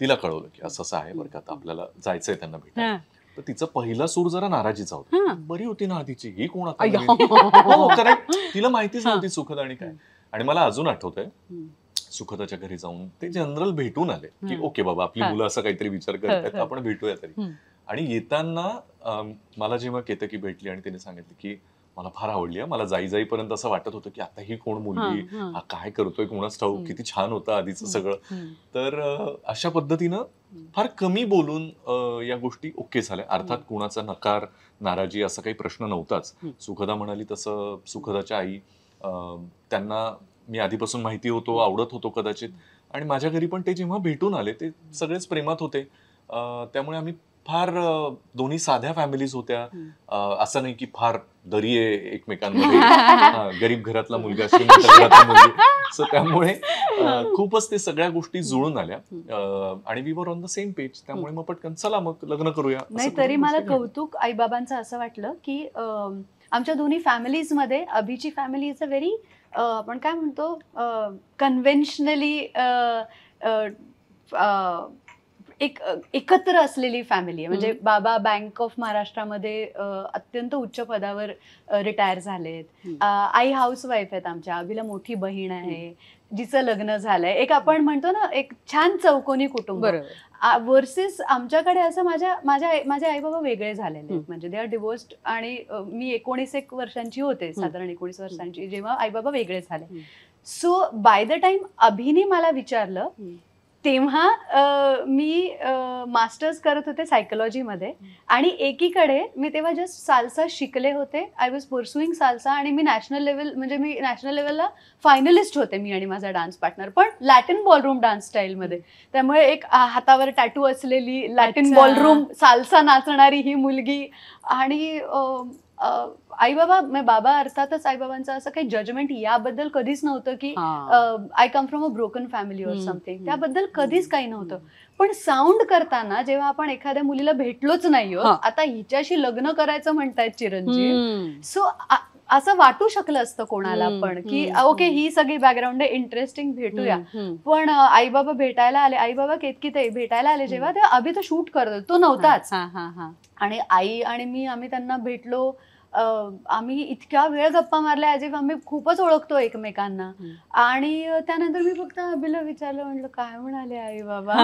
Speaker 2: तिला कळवलं की असं असं आहे बरं का, आता आपल्याला जायचंय त्यांना भेटायला. तर तिचा पहिला सूर जरा नाराजीचा होता. बरी होती ना आधीची, ही कोण आता? कारण तिला माहितीच नव्हती सुखदा आणि काय. आणि मला अजून आठवतंय सुखदाच्या घरी जाऊन ते जनरल भेटून आले की ओके बाबा आपली मुलं असं काहीतरी विचार करतात, आपण भेटूया तरी. आणि येताना मला जेव्हा केतकी भेटली आणि तिने सांगितलं की मला फार आवडली, मला जाईपर्यंत असं वाटत होतं की आता ही कोण मुलगी, हा काय करतोय कोणाच ठाऊक, किती छान होतं आधीचं सगळं. तर अशा पद्धतीनं फार कमी बोलून या गोष्टी ओके झाल्या. अर्थात कुणाचा नकार नाराजी असा काही प्रश्न नव्हताच. सुखदा म्हणाली तसं सुखदाच्या आई, त्यांना मी आधीपासून माहिती होतो, आवडत होतो कदाचित, आणि माझ्या घरी पण ते जेव्हा भेटून आले ते सगळेच प्रेमात होते. त्यामुळे आम्ही फार दोन्ही साध्या फॅमिलीज होत्या. असं नाही की फार दरी आहे एकमेकांमध्ये, गरीब घरातला मुलगा श्रीमंत घरातला मुलगी. सो त्यामुळे खूपच ते सगळ्या गोष्टी जुळून आल्या आणि we were on the same page. त्यामुळे मग पटकन चला मग लग्न करूया.
Speaker 3: नाही तरी मला कौतुक आईबाबांचं असं वाटलं की आमच्या दोन्ही फॅमिलीज मध्ये अभिची फॅमिली इज अ व्हेरी आपण काय म्हणतो कन्व्हेन्शनली एक एकत्र असलेली फॅमिली आहे. म्हणजे बाबा बँक ऑफ महाराष्ट्रामध्ये अत्यंत उच्च पदावर रिटायर झालेत. आई हाऊसवाईफ आहेत आमच्या. अभिला मोठी बहीण आहे जिचं लग्न झालंय. एक आपण म्हणतो ना एक छान चौकोनी कुटुंब. वर्सेस आमच्याकडे असं माझे आई बाबा वेगळे झालेले, म्हणजे दे आर डिवोर्स्ड. आणि मी 19 वर्षांची होते, साधारण 19 वर्षांची, जेव्हा आई बाबा वेगळे झाले. सो बाय द टाइम अभिने मला विचारलं तेव्हा मी मास्टर्स करत होते सायकोलॉजीमध्ये, आणि एकीकडे मी तेव्हा जस्ट साल्सा शिकले होते. आय वॉज परस्युइंग साल्सा, आणि मी नॅशनल लेवलला फायनलिस्ट होते, मी आणि माझा डान्स पार्टनर, पण लॅटिन बॉलरूम डान्स स्टाईलमध्ये. त्यामुळे एक हातावर टॅटू असलेली लॅटिन बॉलरूम साल्सा नाचणारी ही मुलगी. आणि आई बाबा अर्थातच आईबाबांचं असं काही जजमेंट याबद्दल कधीच नव्हतं की I come from a broken family or something, त्याबद्दल कधीच काही नव्हतं. पण साऊंड करताना जेव्हा आपण एखाद्या मुलीला भेटलोच नाही, आता हिच्याशी लग्न करायचं म्हणतायत चिरंजीव, सो असं वाटू शकलं असतं कोणाला पण की ओके ही सगळी बॅकग्राऊंड आहे, इंटरेस्टिंग, भेटूया. पण आई बाबा भेटायला आले, आई बाबा केतकीताई भेटायला आले जेव्हा, तेव्हा अभि तर शूट करत होता, तो नव्हताच. आणि आई आणि मी आम्ही त्यांना भेटलो, आम्ही इतक्या वेळ गप्पा मारल्या ॲज इफ आम्ही खूपच ओळखतो एकमेकांना. आणि त्यानंतर मी फक्त अभिला विचारलं, म्हटलं काय म्हणाले आई बाबा?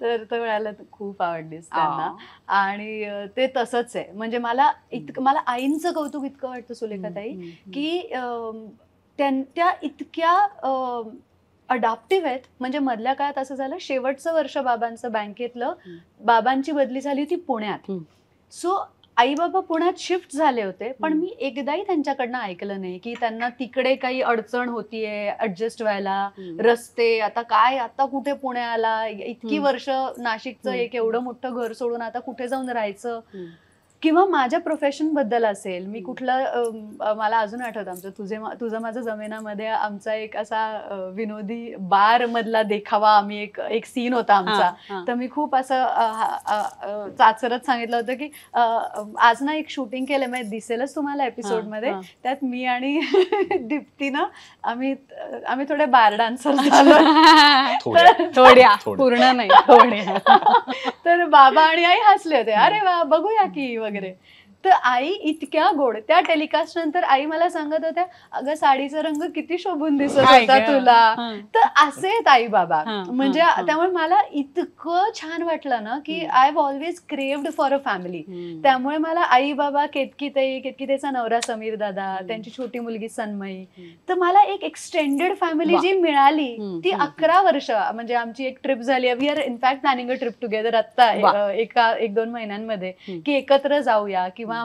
Speaker 3: तर तो म्हणाला खूप आवडलीस त्यांना. आणि ते तसंच आहे. म्हणजे मला आईंचं कौतुक इतकं वाटतं सुलेखाताई, की त्या इतक्या अडॅप्टिव्ह आहेत. म्हणजे मधल्या काळात असं झालं, शेवटचं वर्ष बाबांचं बँकेतलं, बाबांची बदली झाली होती पुण्यात. सो आई बाबा पुण्यात शिफ्ट झाले होते, पण मी एकदाही त्यांच्याकडनं ऐकलं नाही की त्यांना तिकडे काही अडचण होतीये ऍडजस्ट व्हायला, रस्ते, आता कुठे पुण्याला, इतकी वर्ष नाशिकचं एक एवढं मोठं घर सोडून आता कुठे जाऊन राहायचं. किंवा माझ्या प्रोफेशन बद्दल असेल, मी कुठलं, मला अजून आठवतं आमचं तुझं माझं जमेनामध्ये आमचा एक असा विनोदी बार मधला देखावा, आम्ही एक सीन होता आमचा. तर मी खूप असं चाचरत सांगितलं होतं की आज ना एक शूटिंग केलं, म्हणजे दिसेलच तुम्हाला एपिसोड मध्ये, त्यात मी आणि दीप्तीनं आम्ही थोडे बार डान्सर झालो.
Speaker 1: थोड्या, पूर्ण नाही, थोड्या.
Speaker 3: तर बाबा आणि आई हसले होते, अरे वा बघूया की वगैरे. तर आई इतक्या गोड. त्या टेलिकास्ट नंतर आई मला सांगत होत्या, अगं साडीचा रंग किती शोभून दिसत होता तुला. तर असे आहेत आई बाबा. म्हणजे त्यामुळे मला इतकं छान वाटलं ना की I have always craved for a family. त्यामुळे मला आई बाबा, केतकीताईचा नवरा समीर दादा, त्यांची छोटी मुलगी सन्मयी, तर मला एक एक्सटेंडेड फॅमिली जी मिळाली ती 11 वर्ष. म्हणजे आमची एक ट्रिप झाली, we are in fact planning a trip together आता 1-2 महिन्यांमध्ये, की एकत्र जाऊया. किंवा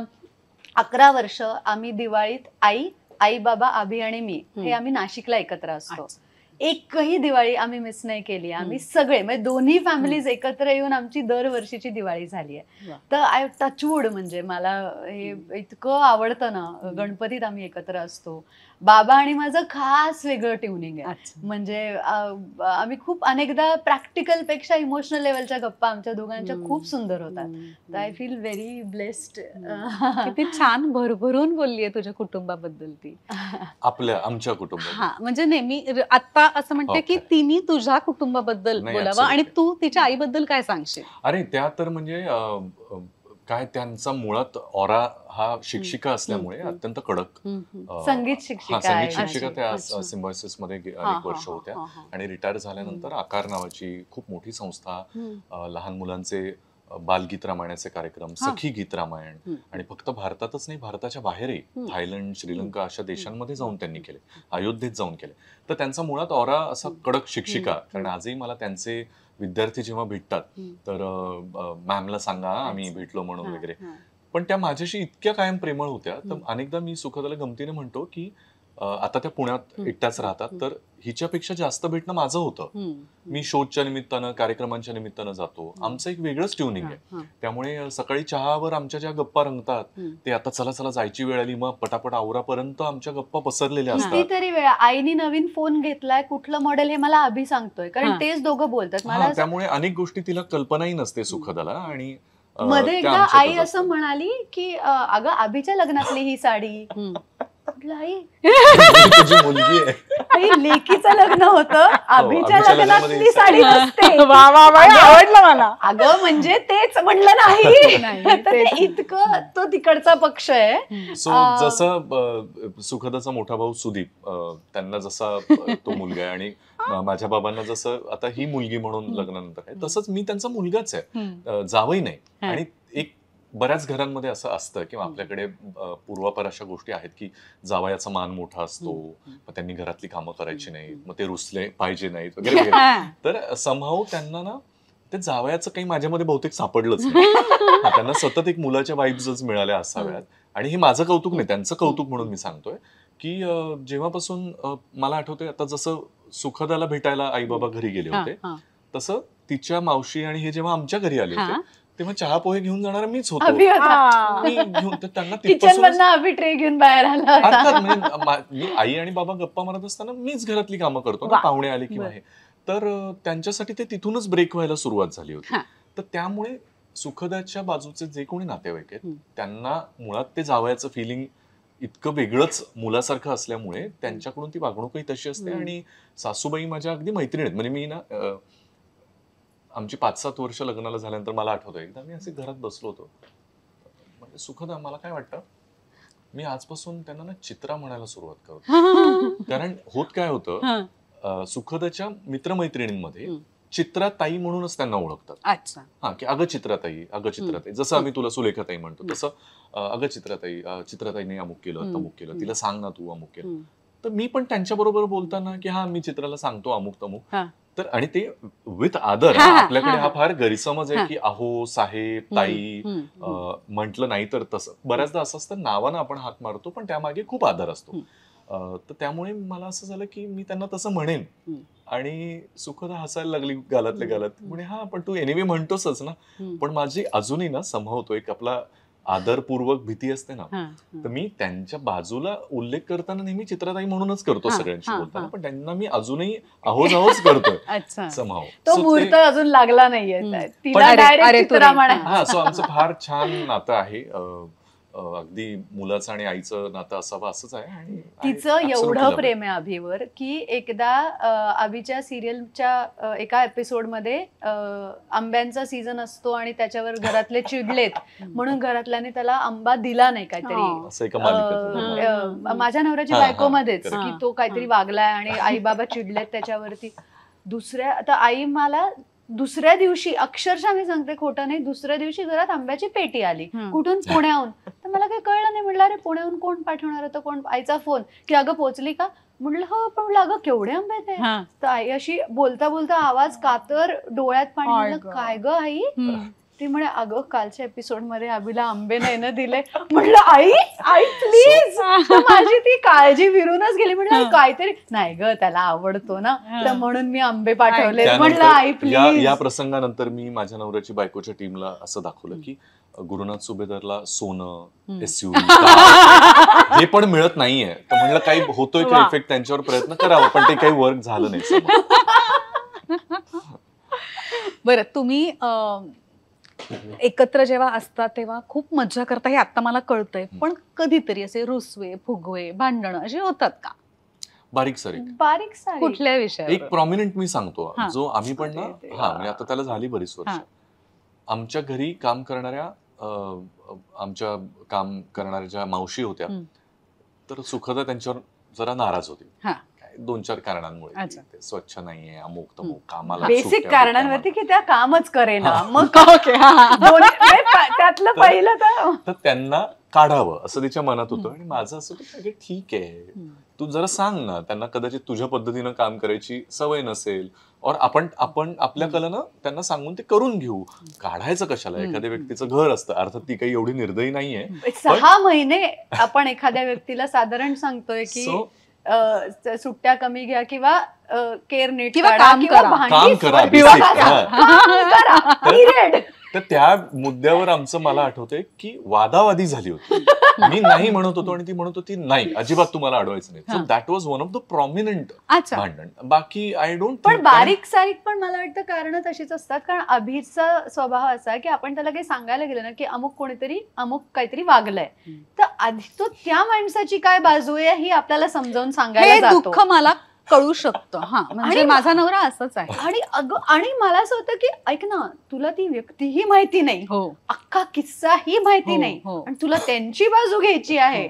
Speaker 3: 11 वर्ष आम्ही दिवाळीत आई बाबा, अभि आणि मी हे आम्ही नाशिकला एकत्र असतो. एकही दिवाळी आम्ही मिस नाही केली. आम्ही सगळे, म्हणजे दोन्ही फॅमिलीज एकत्र येऊन आमची दरवर्षीची दिवाळी झाली आहे. तर आय टचवूड, म्हणजे मला हे इतकं आवडतं ना. गणपतीत आम्ही एकत्र असतो. बाबा आणि माझं खास वेगळं ट्युनिंग आहे. म्हणजे आम्ही खूप अनेकदा प्रॅक्टिकल पेक्षा इमोशनल लेवलच्या गप्पा आमच्या दोघांच्या खूप सुंदर होतात. I feel very blessed.
Speaker 1: किती छान भरभरून बोललीये तुझ्या कुटुंबाबद्दल ती.
Speaker 2: आमच्या कुटुंबात.
Speaker 1: हा, म्हणजे नेहमी आता असं म्हणते की तिने तुझ्या कुटुंबाबद्दल बोलावं, आणि तू तिच्या आईबद्दल काय सांगशील?
Speaker 2: अरे त्या तर म्हणजे काय, त्यांचा मुळात ऑरा हा शिक्षिका असल्यामुळे अत्यंत कडक.
Speaker 3: संगीत शिक्षिका
Speaker 2: त्या सिम्बायोसिस मध्ये अनेक वर्ष होत्या. आणि रिटायर झाल्यानंतर आकार नावाची खूप मोठी संस्था, लहान मुलांचे बालगीत रामायणाचे कार्यक्रम, सखी गीत रामायण, आणि फक्त भारतातच नाही, भारताच्या बाहेरही थायलंड, श्रीलंका अशा देशांमध्ये जाऊन त्यांनी केले, अयोध्येत जाऊन केले. तर त्यांचा मुळात ऑरा असा कडक शिक्षिका. कारण आजही मला त्यांचे विद्यार्थी जेव्हा भेटतात तर मॅमला सांगा आम्ही भेटलो म्हणून वगैरे. पण त्या माझ्याशी इतक्या कायम प्रेमळ होत्या. तर अनेकदा मी सुखदाला गमतीने म्हणतो की आता त्या पुण्यात एकट्याच राहतात, तर हिच्यापेक्षा जास्त भेटणं माझं होतं. मी शोच्या निमित्तानं, कार्यक्रमांच्या निमित्तानं जातो. आमचं एक वेगळंच ट्युनिंग आहे. त्यामुळे सकाळी चहावर आमच्या ज्या गप्पा रंगतात ते आता चला चला जायची वेळ आली, मग पटापट आवरापर्यंत आमच्या गप्पा पसरलेल्या असतात.
Speaker 3: कितीतरी वेळा आईनी नवीन फोन घेतलाय, कुठलं मॉडेल हे मला अभि सांगतोय, कारण तेच दोघं बोलतात मला.
Speaker 2: त्यामुळे अनेक गोष्टी तिला कल्पनाही नसते सुखदाला. आणि
Speaker 3: मध्ये एकदा आई असं म्हणाली की अगं अभिच्या लग्नातली ही साडी.
Speaker 2: मुलगी आहे,
Speaker 3: लेकीचं लग्न होतं, अभिच्या लग्नातली साडी नसते.
Speaker 1: आवडलं मला.
Speaker 3: अगं म्हणजे तेच म्हणलं नाही, इतकं तो तिकडचा पक्ष आहे.
Speaker 2: सो जसं सुखदाचा मोठा भाऊ सुदीप, त्यांना जसा तो मुलगा आहे, आणि माझ्या बाबांना जसं आता ही मुलगी म्हणून लग्नानंतर आहे, तसंच मी त्यांचा मुलगाच आहे, जावई नाही. आणि एक बऱ्याच घरांमध्ये असं असतं किंवा आपल्याकडे पूर्वापार अशा गोष्टी आहेत की जावयाचा मान मोठा असतो, मग त्यांनी घरातली कामं करायची नाहीत, मग ते रुसले पाहिजे नाहीत वगैरे वगैरे. तर समहाऊ त्यांना ना ते जावयाचं काही माझ्यामध्ये बहुतेक सापडलंच नाही. त्यांना सतत एक मुलाच्या वाईब्सच मिळाल्या असाव्यात. आणि हे माझं कौतुक नाही, त्यांचं कौतुक म्हणून मी सांगतोय की जेव्हापासून मला आठवतंय, आता जसं सुखदाला भेटायला आई बाबा घरी गेले होते, तसं तिच्या मावशी आणि हे जेव्हा आमच्या घरी आले होते तेव्हा चहा पोहे घेऊन जाणार मीच होतो. मी घेऊन त्यांना
Speaker 3: ट्रे घेऊन बाहेर आला.
Speaker 2: म्हणजे मी आई आणि बाबा गप्पा मारत असताना मीच घरातली कामं करतो ना, पाहुणे आले किंवा हे. तर त्यांच्यासाठी ते तिथूनच ब्रेक व्हायला सुरुवात झाली होती. तर त्यामुळे सुखदाच्या बाजूचे जे कोणी नातेवाईक आहेत त्यांना मुळात ते जावयाचं फिलिंग इतकं वेगळंच मुलासारखं असल्यामुळे त्यांच्याकडून ती वागणूकही तशी असते. आणि सासूबाई माझ्या अगदी मैत्रिणी आहेत. म्हणजे मी ना आमची 5-7 वर्ष लग्नाला झाल्यानंतर मला आठवतं एकदा मी असे घरात बसलो होतो. म्हणजे सुखदा मला काय वाटतं मी आजपासून त्यांना ना चित्रा म्हणायला सुरुवात करतो. कारण होत काय होतं सुखदाच्या मित्रमैत्रिणींमध्ये चित्राताई म्हणूनच त्यांना ओळखतात.
Speaker 1: अच्छा.
Speaker 2: हा की अगं चित्राताई जसं आम्ही तुला सुलेखाताई म्हणतो तसं अगं चित्राताईने अमुक केलं तमुक केलं तिला सांग ना तू अमुक केलं. तर मी पण त्यांच्या बरोबर बोलताना की हा मी चित्राला सांगतो अमुक तमुक. तर आणि ते विथ आदर. आपल्याकडे हा फार गैरसमज आहे की अहो साहेब ताई म्हटलं नाही तर तसं बऱ्याचदा असं असतं नावानं आपण हाक मारतो पण त्यामागे खूप आदर असतो. तर त्यामुळे मला असं झालं की मी त्यांना तसं म्हणेन. आणि सुखदा हसायला लागली गालातल्या गालात. म्हणे हा पण तू एनिवे म्हणतोसच ना. पण माझी अजूनही ना संभवतो एक आपला आदरपूर्वक भीती असते ना. तर मी त्यांच्या बाजूला उल्लेख करताना नेहमी चित्राताई म्हणूनच करतो सगळ्यांशी बोलताना. पण त्यांना मी अहोच करतोय संभाव.
Speaker 3: तो मुहूर्त अजून लागला नाहीये तिला डायरेक्ट चित्रा म्हणायचं.
Speaker 2: हा सो आमचं फार छान नातं आहे. अगदी मुलाचं आणि आईचं नातं असावं असंच आहे. आणि
Speaker 3: तिचं एवढं प्रेम आहे अभिवर की एकदा अभिच्या सिरियलच्या एका एपिसोडमध्ये आंब्यांचा सीझन असतो आणि त्याच्यावर घरातले चिडलेत म्हणून घरातल्याने त्याला आंबा दिला नाही काहीतरी माझ्या नवऱ्याची बायकोमध्येच की तो काहीतरी वागलाय आणि आई बाबा चिडलेत त्याच्यावरती. आता आई मला दुसऱ्या दिवशी अक्षरशः मी सांगते खोटं नाही दुसऱ्या दिवशी घरात आंब्याची पेटी आली कुठून पुण्याहून. तर मला काही कळलं नाही. म्हटलं अरे पुण्याहून कोण पाठवणार होतं कोण. आईचा फोन की अगं पोहोचली का. म्हटलं हो पण म्हटलं अगं केवढे आंबे ते. तर आई अशी बोलता बोलता आवाज कातर डोळ्यात पाणी. म्हटलं काय ग आई. ती म्हणे अगं कालच्या एपिसोड मध्ये अभिला आंबे नाही ना दिले. म्हटलं आई प्लीज. माझी ती काळजी विरूनच गेली. म्हटलं काहीतरी नाही ग त्याला आवडतो ना तर म्हणून मी आंबे पाठवले. म्हटलं आई प्लीज.
Speaker 2: या प्रसंगानंतर मी माझ्या नवऱ्याची बायकोच्या टीमला असं दाखवलं की गुरुनाथ सुभेदारला सोनं SUV हे पण मिळत नाहीये. तर म्हणलं काही होतोय का इफेक्ट त्यांच्यावर प्रयत्न करावा पण ते काही वर्क झालं नाही.
Speaker 1: बरं तुम्ही एकत्र जेव्हा असतात तेव्हा खूप मज्जा करता हे आता मला कळतंय. पण कधीतरी असे रुसवे फुगवे भांडणं असे होतात का.
Speaker 2: बारीक सारीक
Speaker 1: कुठल्या विषयावर.
Speaker 2: एक प्रॉमिनंट मी सांगतो जो आम्ही पण ना म्हणजे आता त्याला झाली बरीच वर्ष. आमच्या घरी काम करणाऱ्या ज्या मावशी होत्या तर सुखदा त्यांच्यावर जरा नाराज होती 2-4 कारणांमुळे. स्वच्छ नाहीये अमुक तमुक कामाला
Speaker 3: बेसिक कारणांवरती की त्या कामच करेना. मग त्यातलं पहिलं तर
Speaker 2: त्यांना काढावं असं तिच्या मनात होतं. आणि माझं असं होतं ठीक आहे तू जरा सांग ना. त्यांना कदाचित तुझ्या पद्धतीनं काम करायची सवय नसेल और आपण आपल्या कलानं त्यांना सांगून ते करून घेऊ. काढायचं कशाला. एखाद्या व्यक्तीचं घर असतं. अर्थात ती काही एवढी निर्दयी नाहीये.
Speaker 3: 6 महिने आपण एखाद्या व्यक्तीला साधारण सांगतोय की सुट्ट्या कमी घ्या किंवा केअर नीट
Speaker 1: किंवा काम
Speaker 2: करा. तर त्या मुद्द्यावर आमचं मला आठवतंय की वादावादी झाली होती. मी नाही म्हणत होतो आणि ती म्हणत होती नाही अजिबात तुम्हाला अडवायचं नाही. So that was one of the prominent भांडण. बाकी आय डोंट.
Speaker 3: पण बारीक सारीक पण मला वाटतं कारण तशीच असतात. कारण अभिचा स्वभाव असा की आपण त्याला काही सांगायला गेलं ना की अमुक कोणीतरी अमुक काहीतरी वागलंय तर आधी तो त्या माणसाची काय बाजू आहे ही आपल्याला समजावून सांगायला जातो.
Speaker 1: दुःख मला कळू शकतं. म्हणजे माझा नवरा असंच आहे.
Speaker 3: आणि मला असं होतं की ऐक ना तुला ती व्यक्तीही माहिती नाही अख्खा किस्साही माहिती नाही आणि तुला त्यांची बाजू घ्यायची आहे.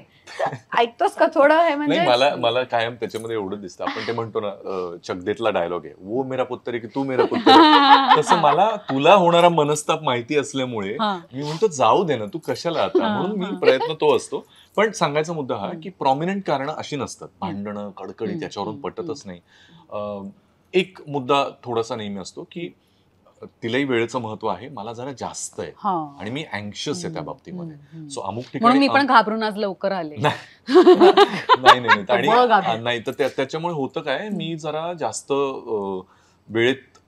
Speaker 3: ऐकतोस का थोडं हे म्हणजे
Speaker 2: मला कायम त्याच्यामध्ये एवढं दिसतं. आपण ते म्हणतो ना चकदेतला डायलॉग आहे वो मेरा पुत्र की तू मेरा पुत्र. तसं मला तुला होणारा मनस्ताप माहिती असल्यामुळे मी म्हणतो जाऊ दे ना तू कशाला आता. म्हणून मी प्रयत्न तो असतो. पण सांगायचा मुद्दा हा की प्रॉमिनंट कारण अशी नसतात. भांडणं कडकडी त्याच्यावरून पटतच नाही. एक मुद्दा थोडासा नेहमी असतो की तिलाही वेळेचं महत्व आहे मला जरा जास्त आहे आणि मी अँक्शियस आहे त्या बाबतीमध्ये. सो अमुक ठिकाणी
Speaker 1: मी पण घाबरून आज लवकर आले.
Speaker 2: नाही तर त्याच्यामुळे होतं काय मी जरा जास्त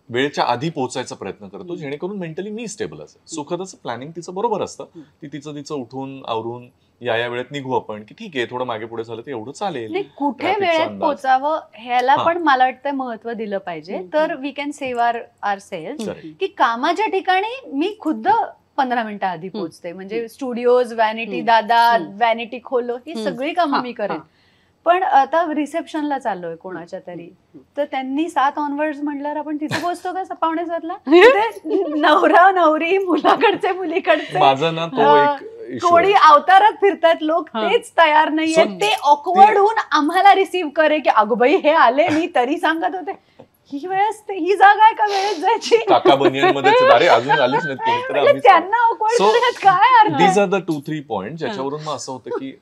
Speaker 2: वेळेच्या आधी पोहोचायचा प्रयत्न करतो जेणेकरून मेंटली मी स्टेबल असेल. सुखदाचं प्लॅनिंग तिचं बरोबर असतं. ती तिचं उठून आवरून या वेळेत निघू आपण की ठीक आहे थोडं मागे पुढे झालं तर एवढं चालेल.
Speaker 3: कुठे वेळेत पोहोचावं ह्याला पण मला वाटतं महत्व दिलं पाहिजे. तर we can save our self की कामाच्या ठिकाणी मी खुद्द 15 मिनिटं आधी पोहोचते. म्हणजे स्टुडिओज, व्हॅनिटी दादा, व्हॅनिटी खोलो, ही सगळी कामं मी करेन. पण आता रिसेप्शनला चाललोय कोणाच्या तरी, तर त्यांनी 7 ऑनवर्ड्स म्हटल्यावर आपण तिथे पोहोचतो का 6:45ला? नवरा नवरी, मुलाकडचे मुलीकडचे,
Speaker 2: माझं ना तो एक
Speaker 3: कोणी अवतारात फिरतात लोक, तेच तयार नाहीये. ते ऑकवर्ड होऊन आम्हाला रिसीव्ह करे की अगो बाई हे आले, मी तरी सांगत होते ही वेळ असते, ही जागा आहे का वेळेत जायची?
Speaker 2: काका बनियनमध्ये अरे अजून आलेच नाहीत,
Speaker 3: त्यांना ऑकवर्ड काय अर्थ.
Speaker 2: दीज आर द 2-3 पॉइंट ज्याच्यावरून मग असं होतं की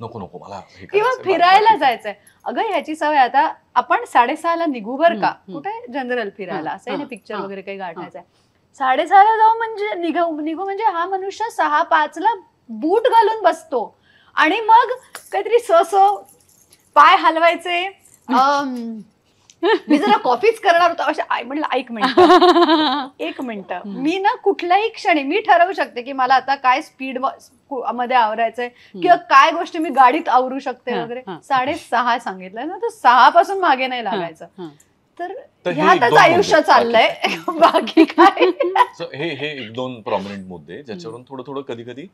Speaker 2: नको नको मला
Speaker 3: किंवा फिरायला जायचंय. अगं ह्याची सवय, आता आपण 6:30ला निघू बर का कुठे जनरल फिरायला, असं नाही पिक्चर वगैरे काही गाठायचंय, 6:30ला जाऊ म्हणजे निघू म्हणजे हा मनुष्य 6:05ला बूट घालून बसतो आणि मग काहीतरी पाय हलवायचे, मी जरा कॉफीच करणार होतो अशा. आई म्हणलं एक मिनिट मी ना कुठल्याही क्षणी मी ठरवू शकते की मला आता काय स्पीड मध्ये आवरायचंय किंवा काय गोष्टी मी गाडीत आवरू शकते वगैरे. 6:30 सांगितलंय ना, तर 6 पासून मागे नाही लागायचं. तर ह्यातच आयुष्य चाललंय, बाकी काय.
Speaker 2: हे 1-2 प्रॉमिनंट मुद्दे ज्याच्यावरून थोडं थोडं कधी कधी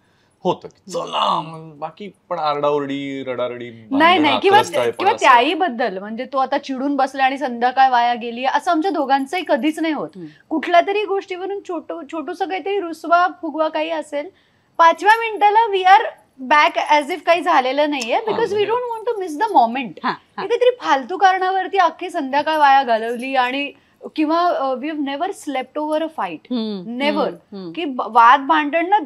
Speaker 2: होतं चला, बाकी पण आरडाओरडी रडारडी
Speaker 3: नाही किंवा त्याही बद्दल म्हणजे तो आता चिडून बसला आणि संध्याकाळ वाया गेली असं आमच्या दोघांचंही कधीच नाही होत. कुठल्या तरी गोष्टीवरून छोटूसं काहीतरी रुसवा फुगवा काही असेल, 5व्या मिनिटाला we are back as if काही झालेलं नाहीये, because we don't want to miss the moment. काहीतरी फालतू कारणावरती अख्खी संध्याकाळ वाया घालवली, आणि किंवा we have never slept over a fight, never. की वाद भांडण ना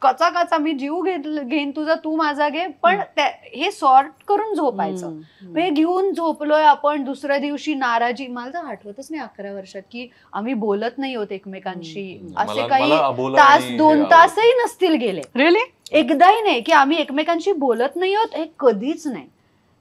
Speaker 3: कचा मी जीव घेईन तुझा, तू माझा घे, पण हे सॉर्ट करून झोपायचं. हे घेऊन झोपलोय आपण, दुसऱ्या दिवशी नाराजी. मला तर आठवतच नाही 11 वर्षात की आम्ही बोलत नाही होत एकमेकांशी, असे काही तास 2 तासही नसतील गेले.
Speaker 1: रिअली
Speaker 3: एकदाही नाही की आम्ही एकमेकांशी बोलत नाही होत, हे कधीच नाही.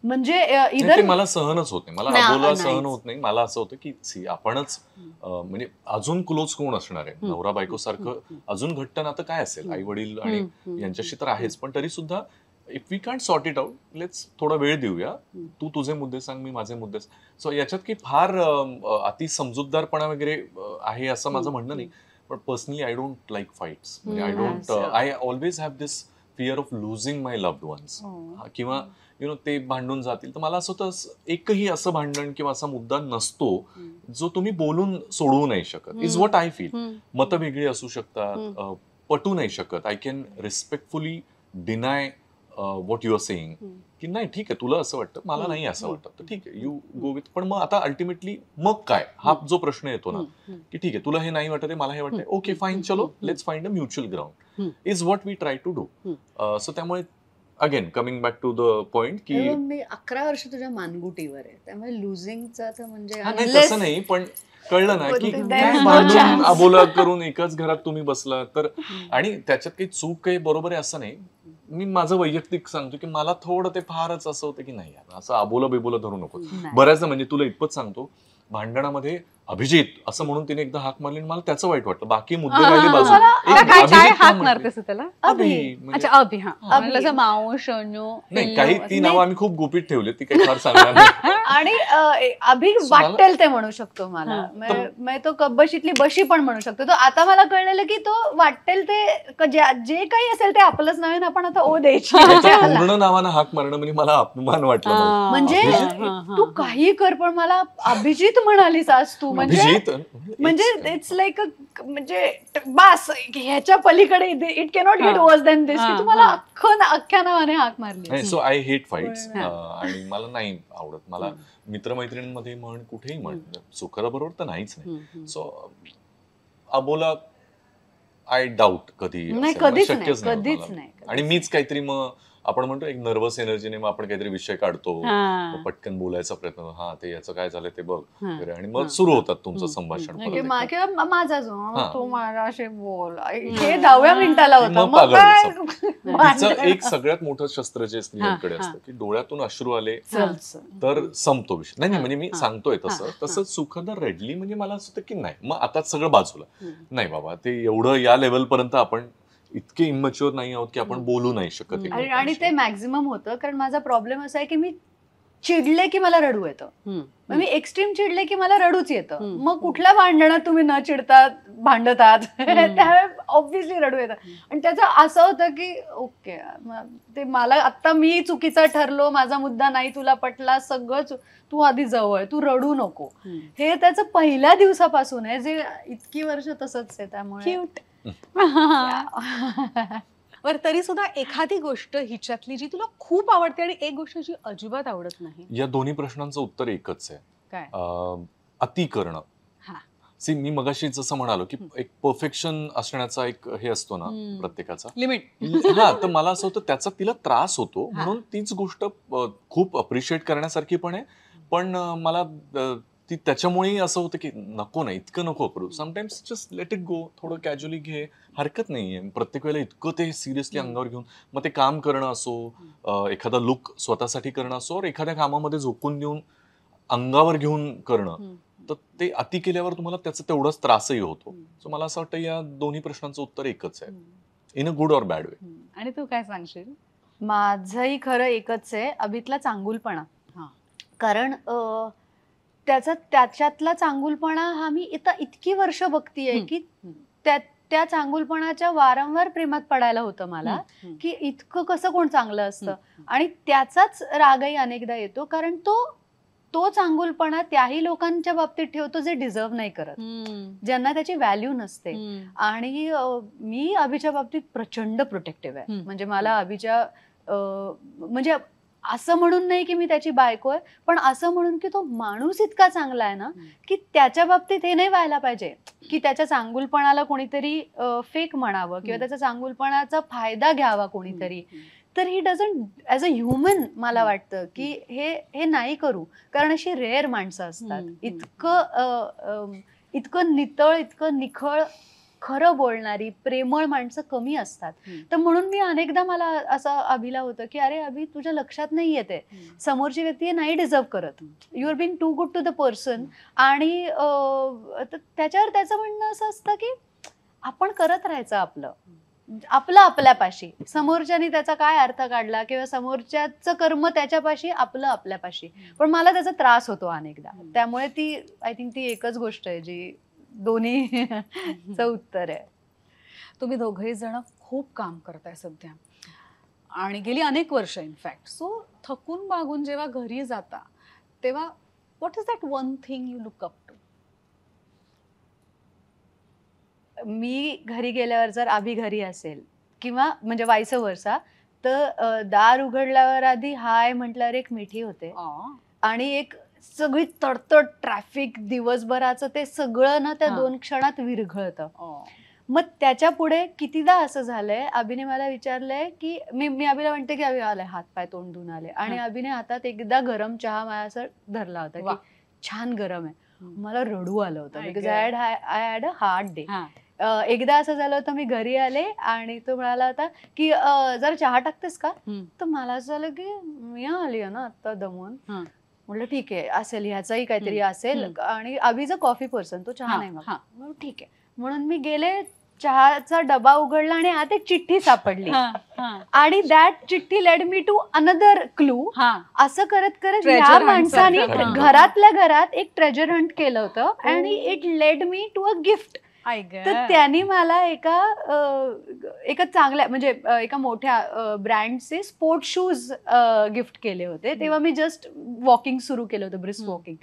Speaker 3: म्हणजे इधर
Speaker 2: मला सहनच होत नाही, मला अबोला सहन होत नाही. मला असं होतं की आपणच म्हणजे अजून क्लोज कोण असणार आहे, नवरा बायको सारखं अजून घट्ट नातं काय असेल, आई वडील आणि यांच्याशी तर आहेच, पण तरी सुद्धा if we can't sort it out, let's थोडा वेळ देऊया, तू तुझे मुद्दे सांग, मी माझे मुद्दे. सो याच्यात की फार अति समजूतदारपणा वगैरे आहे असं माझं म्हणणं नाही, पण personally I don't like fights. I always have this fear of losing my loved ones, किंवा ते भांडून जातील. तर मला असं होतं एकही असं भांडण किंवा असा मुद्दा नसतो जो तुम्ही बोलून सोडवू नाही शकत, इज व्हॉट आय फील. मतं वेगळी असू शकतात, पटू नाही शकत. I can respectfully deny what you are saying, की नाही ठीक आहे तुला असं वाटतं, मला नाही असं वाटतं, तर ठीक आहे यू गो विथ. पण मग आता अल्टिमेटली मग काय, हा जो प्रश्न येतो ना की ठीक आहे तुला हे नाही वाटत आहे, मला हे वाटतंय, ओके फाईन, चलो let's find a mutual ground, is what we try to do. So त्यामुळे again coming back to the point की
Speaker 3: मी 11 वर्ष तुझ्या मानगुटीवर आहे, त्यामुळे लुझिंगचा तर म्हणजे
Speaker 2: तसं नाही, पण कळलं ना की भांडून अबोला करून एकाच घरात तुम्ही बसला तर, आणि त्याच्यात काही चूक काही बरोबर आहे असं नाही. मी माझं वैयक्तिक सांगतो की मला थोडं ते फारच असं होतं की नाही असं अबोला बिबोला धरू नको. बऱ्याचदा म्हणजे तुला इतपत सांगतो, भांडणामध्ये अभिजित असं म्हणून तिने एकदा हाक मारली, मला त्याचं वाईट वाटलं, बाकी मुद्दे राहिले
Speaker 1: बाजूला. हाक मारतेस त्याला? मावश
Speaker 2: नाही, काही ती नावं आम्ही खूप गुपित ठेवली, ती काही फार सांगणार नाही.
Speaker 3: आणि अभि वाटेल ते म्हणू शकतो मला, तो कब्बशीतली बशी पण म्हणू शकतो. तो आता मला कळलेलं की तो वाटेल ते जे काही असेल ते आपलंच नव्हे, आपण आता ओ द्यायची.
Speaker 2: पूर्ण नावानं हाक मारणं म्हणजे मला अपमान वाटला.
Speaker 3: म्हणजे तू काही कर पण मला अभिजित म्हणालीस आज तू, म्हणजे इट्स लाईक म्हणजे बास, ह्याच्या पलीकडे it cannot get worse than this, की तुम्हाला अख्ख्या नावाने हाक मारली.
Speaker 2: सो आय हेट फाईट्स, आणि मला नाही आवडत. मला मित्रमैत्रिणींमध्ये म्हण, कुठेही म्हण, सुखरा बरोबर तर नाहीच नाही. सो अबोला आय डाऊट कधी शक्यच नाही. आणि मीच काहीतरी मग आपण म्हणतो एक नर्वस एनर्जीने मग आपण काहीतरी विषय काढतो, पटकन बोलायचा प्रयत्न, हा ते याचं काय झालं ते बघ, आणि मग सुरू होतात तुमचं संभाषण.
Speaker 3: माझा जो तो माझ्याशी बोल, हे 10व्या मिनिटाला होतं.
Speaker 2: एक सगळ्यात मोठं शस्त्र जे स्त्रियांकडे असतं की डोळ्यातून अश्रू आले तर संपतो विषय. नाही म्हणजे मी सांगतोय तसं सुखदा रडली म्हणजे मला असं होतं की नाही, मग आता सगळं बाजूला, नाही बाबा ते एवढं या लेवल पर्यंत आपण इतके इमॅच्युअर नाही आहोत की आपण बोलू नाही शकत.
Speaker 3: आणि ते मॅक्झिमम होतं, कारण माझा प्रॉब्लेम असा आहे की मी चिडले की मला रडू येतं. मग मी एक्स्ट्रीम चिडले की मला रडूच येतं. मग कुठल्या भांडणात तुम्ही न चिडता भांडतात त्यावेळेस ऑब्व्हियसली रडू येतं. आणि त्याचं असं होतं की ओके ते मला आता मी चुकीचा ठरलो, माझा मुद्दा नाही तुला पटला, सगळं तू आधी जवळ, तू रडू नको. हे त्याचं पहिल्या दिवसापासून आहे, जे इतकी वर्ष तसंच आहे. त्यामुळे
Speaker 1: बर तरी सुद्धा एखादी गोष्ट हिच्यातली जी तुला खूप आवडते आणि एक गोष्ट जी अजिबात आवडत नाही.
Speaker 2: या दोन्ही प्रश्नांचं उत्तर एकच आहे.
Speaker 1: काय?
Speaker 2: अति करणं. सी मी मगाशी जसं म्हणालो की एक परफेक्शन असण्याचा एक हे असतो ना प्रत्येकाचा
Speaker 1: लिमिट.
Speaker 2: हा, तर मला असं होतं त्याचा तिला त्रास होतो, म्हणून तीच गोष्ट खूप अप्रिशिएट करण्यासारखी पण आहे. पण मला ती त्याच्यामुळेही असं होतं की नको ना, इतकं नको करू. Sometimes just let it go, थोडं कॅज्युअली घे, हरकत नाहीये. प्रत्येक वेळेला इतकं ते सिरियसली अंगावर घेऊन मग ते काम करणं असो, एखादा लुक स्वतःसाठी करणं असो, एखाद्या कामामध्ये झोकून देऊन अंगावर घेऊन करणं, तर ते अति केल्यावर तुम्हाला त्याचा तेवढाच त्रासही होतो. सो मला असं वाटतं या दोन्ही प्रश्नांचं उत्तर एकच आहे, in a good or bad way.
Speaker 1: आणि तू काय सांगशील?
Speaker 3: माझंही खरं एकच आहे, अभितला चांगुलपणा. कारण त्याच्यातला चांगुलपणा हा मी इतकी वर्ष बघतीये की त्या चांगुलपणाच्या वारंवार प्रेमात पडायला होतं मला, की इतकं कसं कोण चांगलं असतं. आणि त्याचाच रागही अनेकदा येतो, कारण तो चांगुलपणा त्याही लोकांच्या बाबतीत ठेवतो जे डिझर्व नाही करत, ज्यांना त्याची व्हॅल्यू नसते. आणि मी अभिच्या बाबतीत प्रचंड प्रोटेक्टिव्ह आहे. म्हणजे मला अभिच्या म्हणजे असं म्हणून नाही की मी त्याची बायको आहे, पण असं म्हणून की तो माणूस इतका चांगला आहे ना, की त्याच्या बाबतीत हे नाही व्हायला पाहिजे की त्याच्या चांगुलपणाला कोणीतरी फेक म्हणावं किंवा त्याच्या चांगुलपणाचा फायदा घ्यावा कोणीतरी. तर he doesn't as a human मला वाटतं की हे नाही करू, कारण अशी रेअर माणसं असतात. इतकं नितळ, इतकं निखळ, खरं बोलणारी, प्रेमळ माणसं कमी असतात. तर म्हणून मी अनेकदा मला असं अभिला होतं की अरे अभि, तुझ्या लक्षात नाही येते, समोरची व्यक्ती नाही डिझर्व करत, you are being too good to the person. आणि त्याच्यावर त्याचं म्हणणं असं असतं की आपण करत राहायचं आपलं आपल्यापाशी, समोरच्यानी त्याचा काय अर्थ काढला किंवा समोरच्याचं कर्म त्याच्यापाशी, आपलं आपल्यापाशी. पण मला त्याचा त्रास होतो अनेकदा. त्यामुळे आय थिंक ती एकच गोष्ट आहे जी दोन्हीचं उत्तर आहे.
Speaker 1: तुम्ही दोघे जण खूप काम करताय सध्या आणि गेली अनेक वर्ष इनफॅक्ट. सो थकून मागून जेव्हा घरी जाता तेव्हा what is that one thing you look up to?
Speaker 3: मी घरी गेल्यावर जर अभि घरी असेल किंवा म्हणजे वाईस वर्सा, तर दार उघडल्यावर आधी हाय म्हटल्यावर एक मिठी होते आणि एक सगळी तडतड, ट्रॅफिक, दिवसभराचं ते सगळं ना त्या 2 क्षणात विरघळतं. मग त्याच्या पुढे कितीदा असं झालंय, अभिने मला विचारलंय की मी अभिला म्हणते की अभि आलाय, हात पाय तोंड धुवून आले, आणि अभिने हातात एकदा गरम चहा माझ्या असं धरला होता की छान गरम आहे. मला रडू आलं होतं because I had a hard day. एकदा असं झालं होतं, मी घरी आले आणि तो म्हणाला होता की जरा चहा टाकतेस का? तर मला असं झालं की मी आली आहे ना आता दमून. म्हटलं ठीक आहे, असेल ह्याचाही काहीतरी असेल. आणि अभिचा कॉफी पर्सन, तो चहा नाही मग ठीक आहे म्हणून मी गेले, चहाचा डबा उघडला आणि आत एक चिठ्ठी सापडली. आणि दॅट चिठ्ठी led me to another clue. असं करत करत या माणसाने घरातल्या घरात एक ट्रेजर हंट केलं होतं आणि it led me to a gift. तर त्यांनी मला एका चांगल्या म्हणजे एका मोठ्या ब्रँडचे स्पोर्ट शूज गिफ्ट केले होते. तेव्हा मी जस्ट वॉकिंग सुरू केलं होतं, ब्रिस्क वॉकिंग.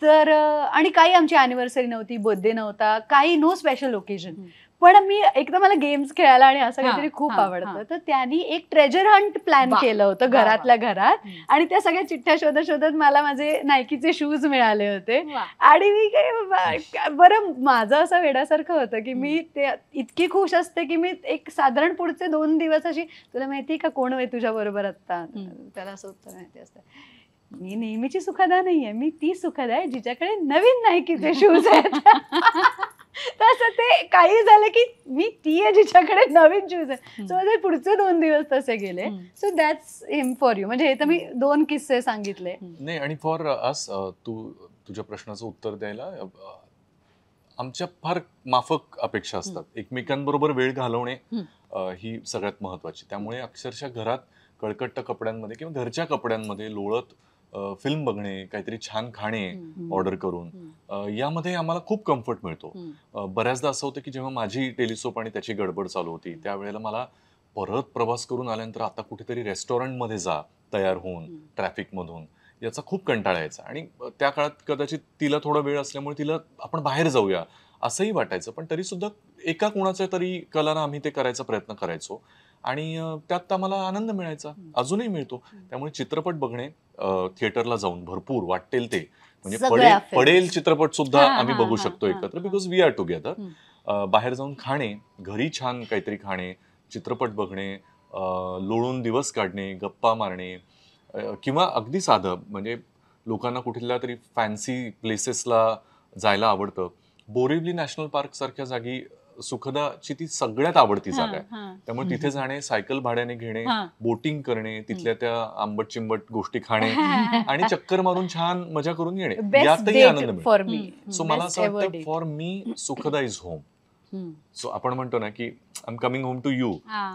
Speaker 3: तर आणि काही आमची अॅनिव्हर्सरी नव्हती, बर्थडे नव्हता, काही नो स्पेशल ओकेजन. पण मी एकदम मला गेम्स खेळायला आणि असं काहीतरी खूप आवडतं. तर त्यांनी एक ट्रेजर हंट प्लॅन केलं होतं घरातल्या घरात, आणि त्या सगळ्या चिठ्ठ्या शोधत शोधत मला माझे नायकीचे शूज मिळाले होते. आणि मी काय बरं, माझं असं वेड्यासारखं होतं की मी ते इतकी खुश असते की मी एक साधारण पुढचे 2 दिवस अशी, तुला माहिती का कोण आहे तुझ्या बरोबर आता, त्याला असं उत्तर माहिती असतं, मी नेहमीची सुखदा नाहीये, मी ती सुखदा आहे जिच्याकडे नवीन नायकीचे शूज आहेत. तसं ते काही झालं की मी ती आहे जिच्याकडे नवीन शूज आहे. सो माझे पुढचे 2 दिवस तसे गेले. So that's him for you. म्हणजे हे तर मी 2 किस्से सांगितले.
Speaker 2: नाही, आणि फॉर अस तुझ्या प्रश्नाचं उत्तर द्यायला आमच्या फार माफक अपेक्षा असतात. एकमेकांबरोबर वेळ घालवणे ही सगळ्यात महत्वाची. त्यामुळे अक्षरशः घरात कळकट्ट कपड्यांमध्ये किंवा घरच्या कपड्यांमध्ये लोळत फिल्म बघणे, काहीतरी छान खाणे ऑर्डर करून, यामध्ये आम्हाला खूप कम्फर्ट मिळतो. बऱ्याचदा असं होतं की जेव्हा माझी टेलिसोप आणि त्याची गडबड चालू होती त्यावेळेला मला परत प्रवास करून आल्यानंतर आता कुठेतरी रेस्टॉरंटमध्ये जा तयार होऊन ट्रॅफिक मधून, याचा खूप कंटाळा यायचा. आणि त्या काळात कदाचित तिला थोडा वेळ असल्यामुळे तिला आपण बाहेर जाऊया असंही वाटायचं, पण तरी सुद्धा एका कोणाच्या तरी कलानं आम्ही ते करायचा प्रयत्न करायचो आणि त्यात आम्हाला आनंद मिळायचा, अजूनही मिळतो. त्यामुळे चित्रपट बघणे, थिएटरला जाऊन भरपूर वाटेल ते, म्हणजे
Speaker 3: सगळ्या
Speaker 2: पडेल चित्रपट सुद्धा
Speaker 1: हा,
Speaker 2: आम्ही
Speaker 1: हा,
Speaker 2: बघू
Speaker 1: हा,
Speaker 2: शकतो
Speaker 1: हा,
Speaker 2: एकत्र,
Speaker 1: हा.
Speaker 2: Because we are together. बाहेर जाऊन खाणे, घरी छान काहीतरी खाणे, चित्रपट बघणे, लोळून दिवस काढणे, गप्पा मारणे, किंवा अगदी साधं म्हणजे लोकांना कुठल्या तरी फॅन्सी प्लेसेसला जायला आवडतं. बोरिवली नॅशनल पार्क सारख्या जागी सुखदाची ती सगळ्यात आवडती जागा आहे. त्यामुळे तिथे जाणे, सायकल भाड्याने घेणे, बोटिंग करणे, तिथल्या त्या आंबट चिंबट गोष्टी खाणे आणि चक्कर मारून छान मजा करून येणे, यातही आनंद मिळतो.
Speaker 3: For me.
Speaker 2: सो मला असं वाटतं for me Sukhada is home. So आपण म्हणतो ना की I am coming home to you.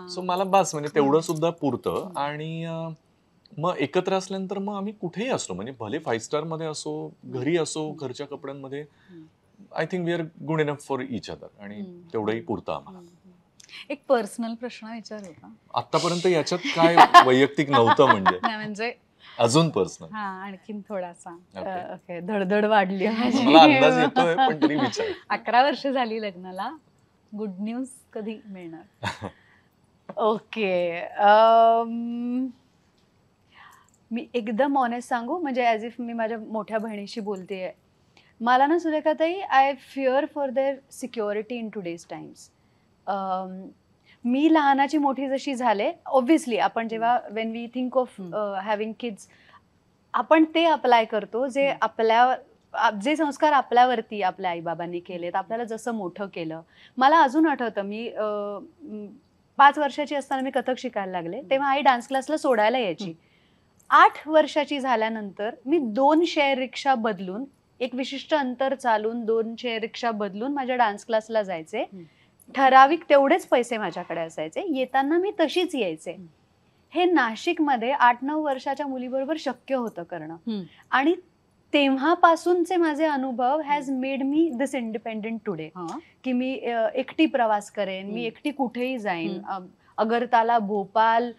Speaker 2: So मला बस म्हणजे तेवढं सुद्धा पुरतं. आणि मग एकत्र असल्यानंतर मग आम्ही कुठेही असलो, म्हणजे भले 5 स्टार मध्ये असो, घरी असो, घरच्या कपड्यांमध्ये, I think we are good enough for each other, आणि तेवढंही पुरतं आम्हाला.
Speaker 1: एक पर्सनल प्रश्न विचारू का?
Speaker 2: आतापर्यंत याच्यात काय वैयक्तिक नव्हतं म्हणजे
Speaker 1: नाही म्हणजे
Speaker 2: अजून पर्सनल.
Speaker 1: हा, आणखीन थोडासा.
Speaker 3: ओके, धडधड वाढली माझी.
Speaker 2: मला अंदाज येतोय पण तरी विचार.
Speaker 1: 11 वर्ष झाली लग्नाला, गुड न्यूज कधी मिळणार?
Speaker 3: ओके, मी एकदम ऑनेस्ट सांगू, म्हणजे ॲज इफ मी माझ्या मोठ्या बहिणीशी बोलतेय. मला ना सुरेखाताई, I fear for their security in today's times. मी लहानाची मोठी जशी झाले, ऑब्व्हियसली आपण जेव्हा when we think of having kids, आपण ते अप्लाय करतो जे संस्कार आपल्यावरती आपल्या आईबाबांनी केलेत, आपल्याला जसं मोठं केलं. मला अजून आठवतं, मी 5 वर्षाची असताना मी कथक शिकायला लागले, तेव्हा आई डान्स क्लासला सोडायला यायची. 8 वर्षाची झाल्यानंतर मी 2 शेअर रिक्षा बदलून, एक विशिष्ट अंतर चालून 2 शेअर रिक्षा बदलून माझ्या डान्स क्लासला जायचे. ठराविक तेवढेच पैसे माझ्याकडे असायचे, येताना मी तशीच यायचे. हे नाशिकमध्ये 8-9 वर्षाच्या मुलीबरोबर शक्य होतं करणं. आणि तेव्हापासूनचे माझे अनुभव has made me this independent today, की मी एकटी प्रवास करेन, मी एकटी कुठेही जाईन. अगरताला, भोपाल,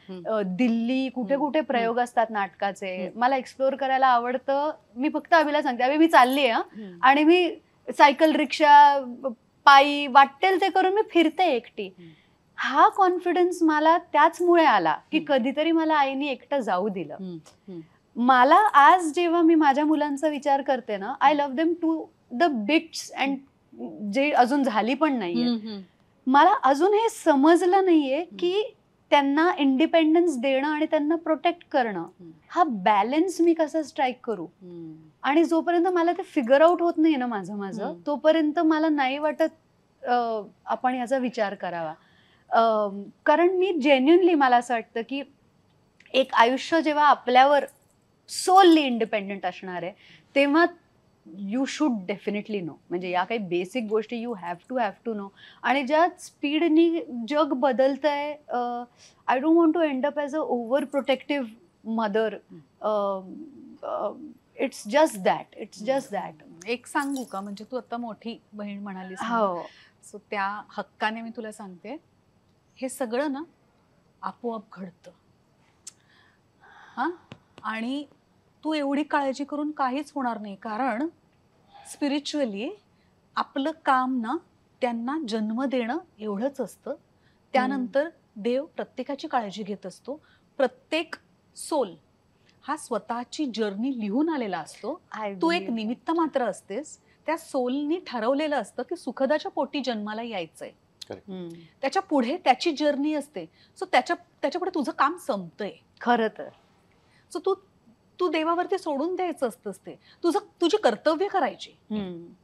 Speaker 3: दिल्ली, कुठे कुठे प्रयोग असतात नाटकाचे, मला एक्सप्लोअर करायला आवडतं. मी फक्त अभिला सांगते, अभि मी चालली आहे आणि मी सायकल, रिक्षा, पायी, वाटेल ते करून मी फिरते एकटी. हा कॉन्फिडन्स मला त्याचमुळे आला की कधीतरी मला आईने एकटं जाऊ दिलं. मला आज जेव्हा मी माझ्या मुलांचा विचार करते ना, I love them to the bits, and जे अजून झाली पण नाहीये. मला अजून हे समजलं नाहीये की त्यांना इंडिपेंडन्स देणं आणि त्यांना प्रोटेक्ट करणं, हा बॅलन्स मी कसा स्ट्राईक करू. आणि जोपर्यंत मला ते फिगर आउट होत नाही ना माझं तोपर्यंत मला नाही वाटत आपण याचा विचार करावा. कारण मी जेन्युनली, मला असं वाटतं की एक आयुष्य जेव्हा आपल्यावर सोलली इंडिपेंडंट असणार आहे, तेव्हा यू शुड डेफिनेटली नो, म्हणजे या काही बेसिक गोष्टी यू हॅव टू नो. आणि ज्या स्पीडनी जग बदलतंय, I don't want to end up as a over protective mother. It's just that.
Speaker 1: एक सांगू का, म्हणजे तू आता मोठी बहीण म्हणालीस,
Speaker 3: हो,
Speaker 1: सो त्या हक्काने मी तुला सांगते, हे सगळं ना आपोआप घडतं. हा, आणि तू एवढी काळजी करून काहीच होणार नाही, कारण स्पिरिच्युअली आपलं काम ना त्यांना जन्म देणं एवढंच असतं. त्यानंतर देव प्रत्येकाची काळजी घेत असतो. प्रत्येक सोल हा स्वतःची जर्नी लिहून आलेला असतो. तू एक निमित्त मात्र असतेस. त्या सोलनी ठरवलेलं असतं की सुखदाच्या पोटी जन्माला यायचंय, त्याच्या पुढे त्याची जर्नी असते. सो त्याच्या पुढे तुझं काम संपतंय
Speaker 3: खरं तर.
Speaker 1: सो तू देवावरती सोडून द्यायचं असतंच ते, तुझी कर्तव्य करायची,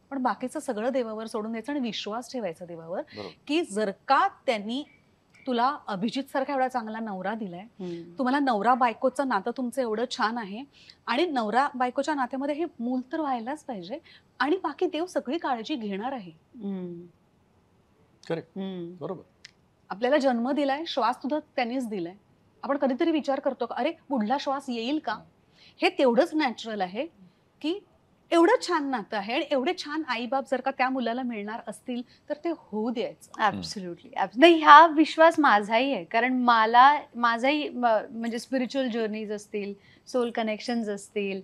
Speaker 1: पण बाकीचं सगळं देवावर सोडून द्यायचं आणि विश्वास ठेवायचा देवावर की जर का त्यांनी तुला अभिजित सारखा एवढा चांगला नवरा दिलाय, तुम्हाला नवरा बायकोचं नातं तुमचं एवढं छान आहे, आणि नवरा बायकोच्या नात्यामध्ये हे मूल तर व्हायलाच पाहिजे, आणि बाकी देव सगळी काळजी घेणार आहे.
Speaker 2: बरोबर.
Speaker 1: आपल्याला जन्म दिलाय, श्वास सुद्धा त्यांनीच दिलाय. आपण कधीतरी विचार करतो का, अरे पुढला श्वास येईल का, हे तेवढंच नॅचरल आहे की एवढं छान नातं आहे आणि एवढे छान आईबाप जर का त्या मुलाला मिळणार असतील तर ते होऊ द्यायचं.
Speaker 3: ऍब्सोल्युटली. नाही, हा विश्वास माझाही आहे, कारण माझाही म्हणजे स्पिरिच्युअल जर्नीज असतील, सोल कनेक्शन्स असतील,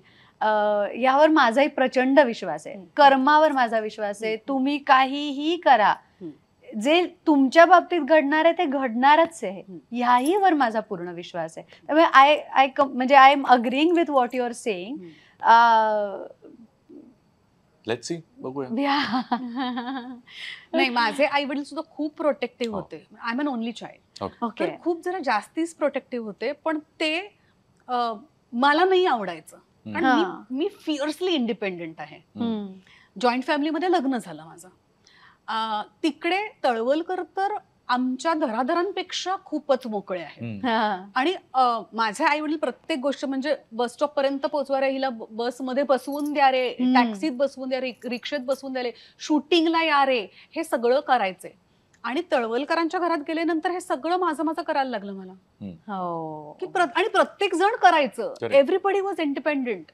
Speaker 3: यावर माझाही प्रचंड विश्वास आहे. कर्मावर माझा विश्वास आहे. तुम्ही काहीही करा, जे तुमच्या बाबतीत घडणार आहे ते घडणारच आहे, ह्याहीवर माझा पूर्ण विश्वास आहे. त्यामुळे I am agreeing with what you are saying.
Speaker 2: Let's see, बघूया.
Speaker 1: नाही, माझे आई वडील सुद्धा खूप प्रोटेक्टिव्ह होते. I am an only child.
Speaker 3: Okay.
Speaker 1: तर खूप जरा जास्तीच प्रोटेक्टिव्ह होते, पण ते मला नाही आवडायचं, कारण मी फिअर्सली इंडिपेंडेंट आहे. जॉईंट फॅमिलीमध्ये लग्न झालं माझं. तिकडे तळवलकर तर आमच्या घरादारांपेक्षा खूपच मोकळे आहेत. आणि माझे आई वडील प्रत्येक गोष्ट म्हणजे बस स्टॉप पर्यंत पोहोचवा रे, हिला बसमध्ये बसवून द्या रे, टॅक्सीत बसवून द्या रे, रिक्षेत बसवून द्या रे, शूटिंगला या रे, हे सगळं करायचे. आणि तळवलकरांच्या घरात गेल्यानंतर हे सगळं माझं करायला लागलं मला. की आणि प्रत्येक जण करायचं, एव्हरीबडी वॉज इंडिपेंडेंट.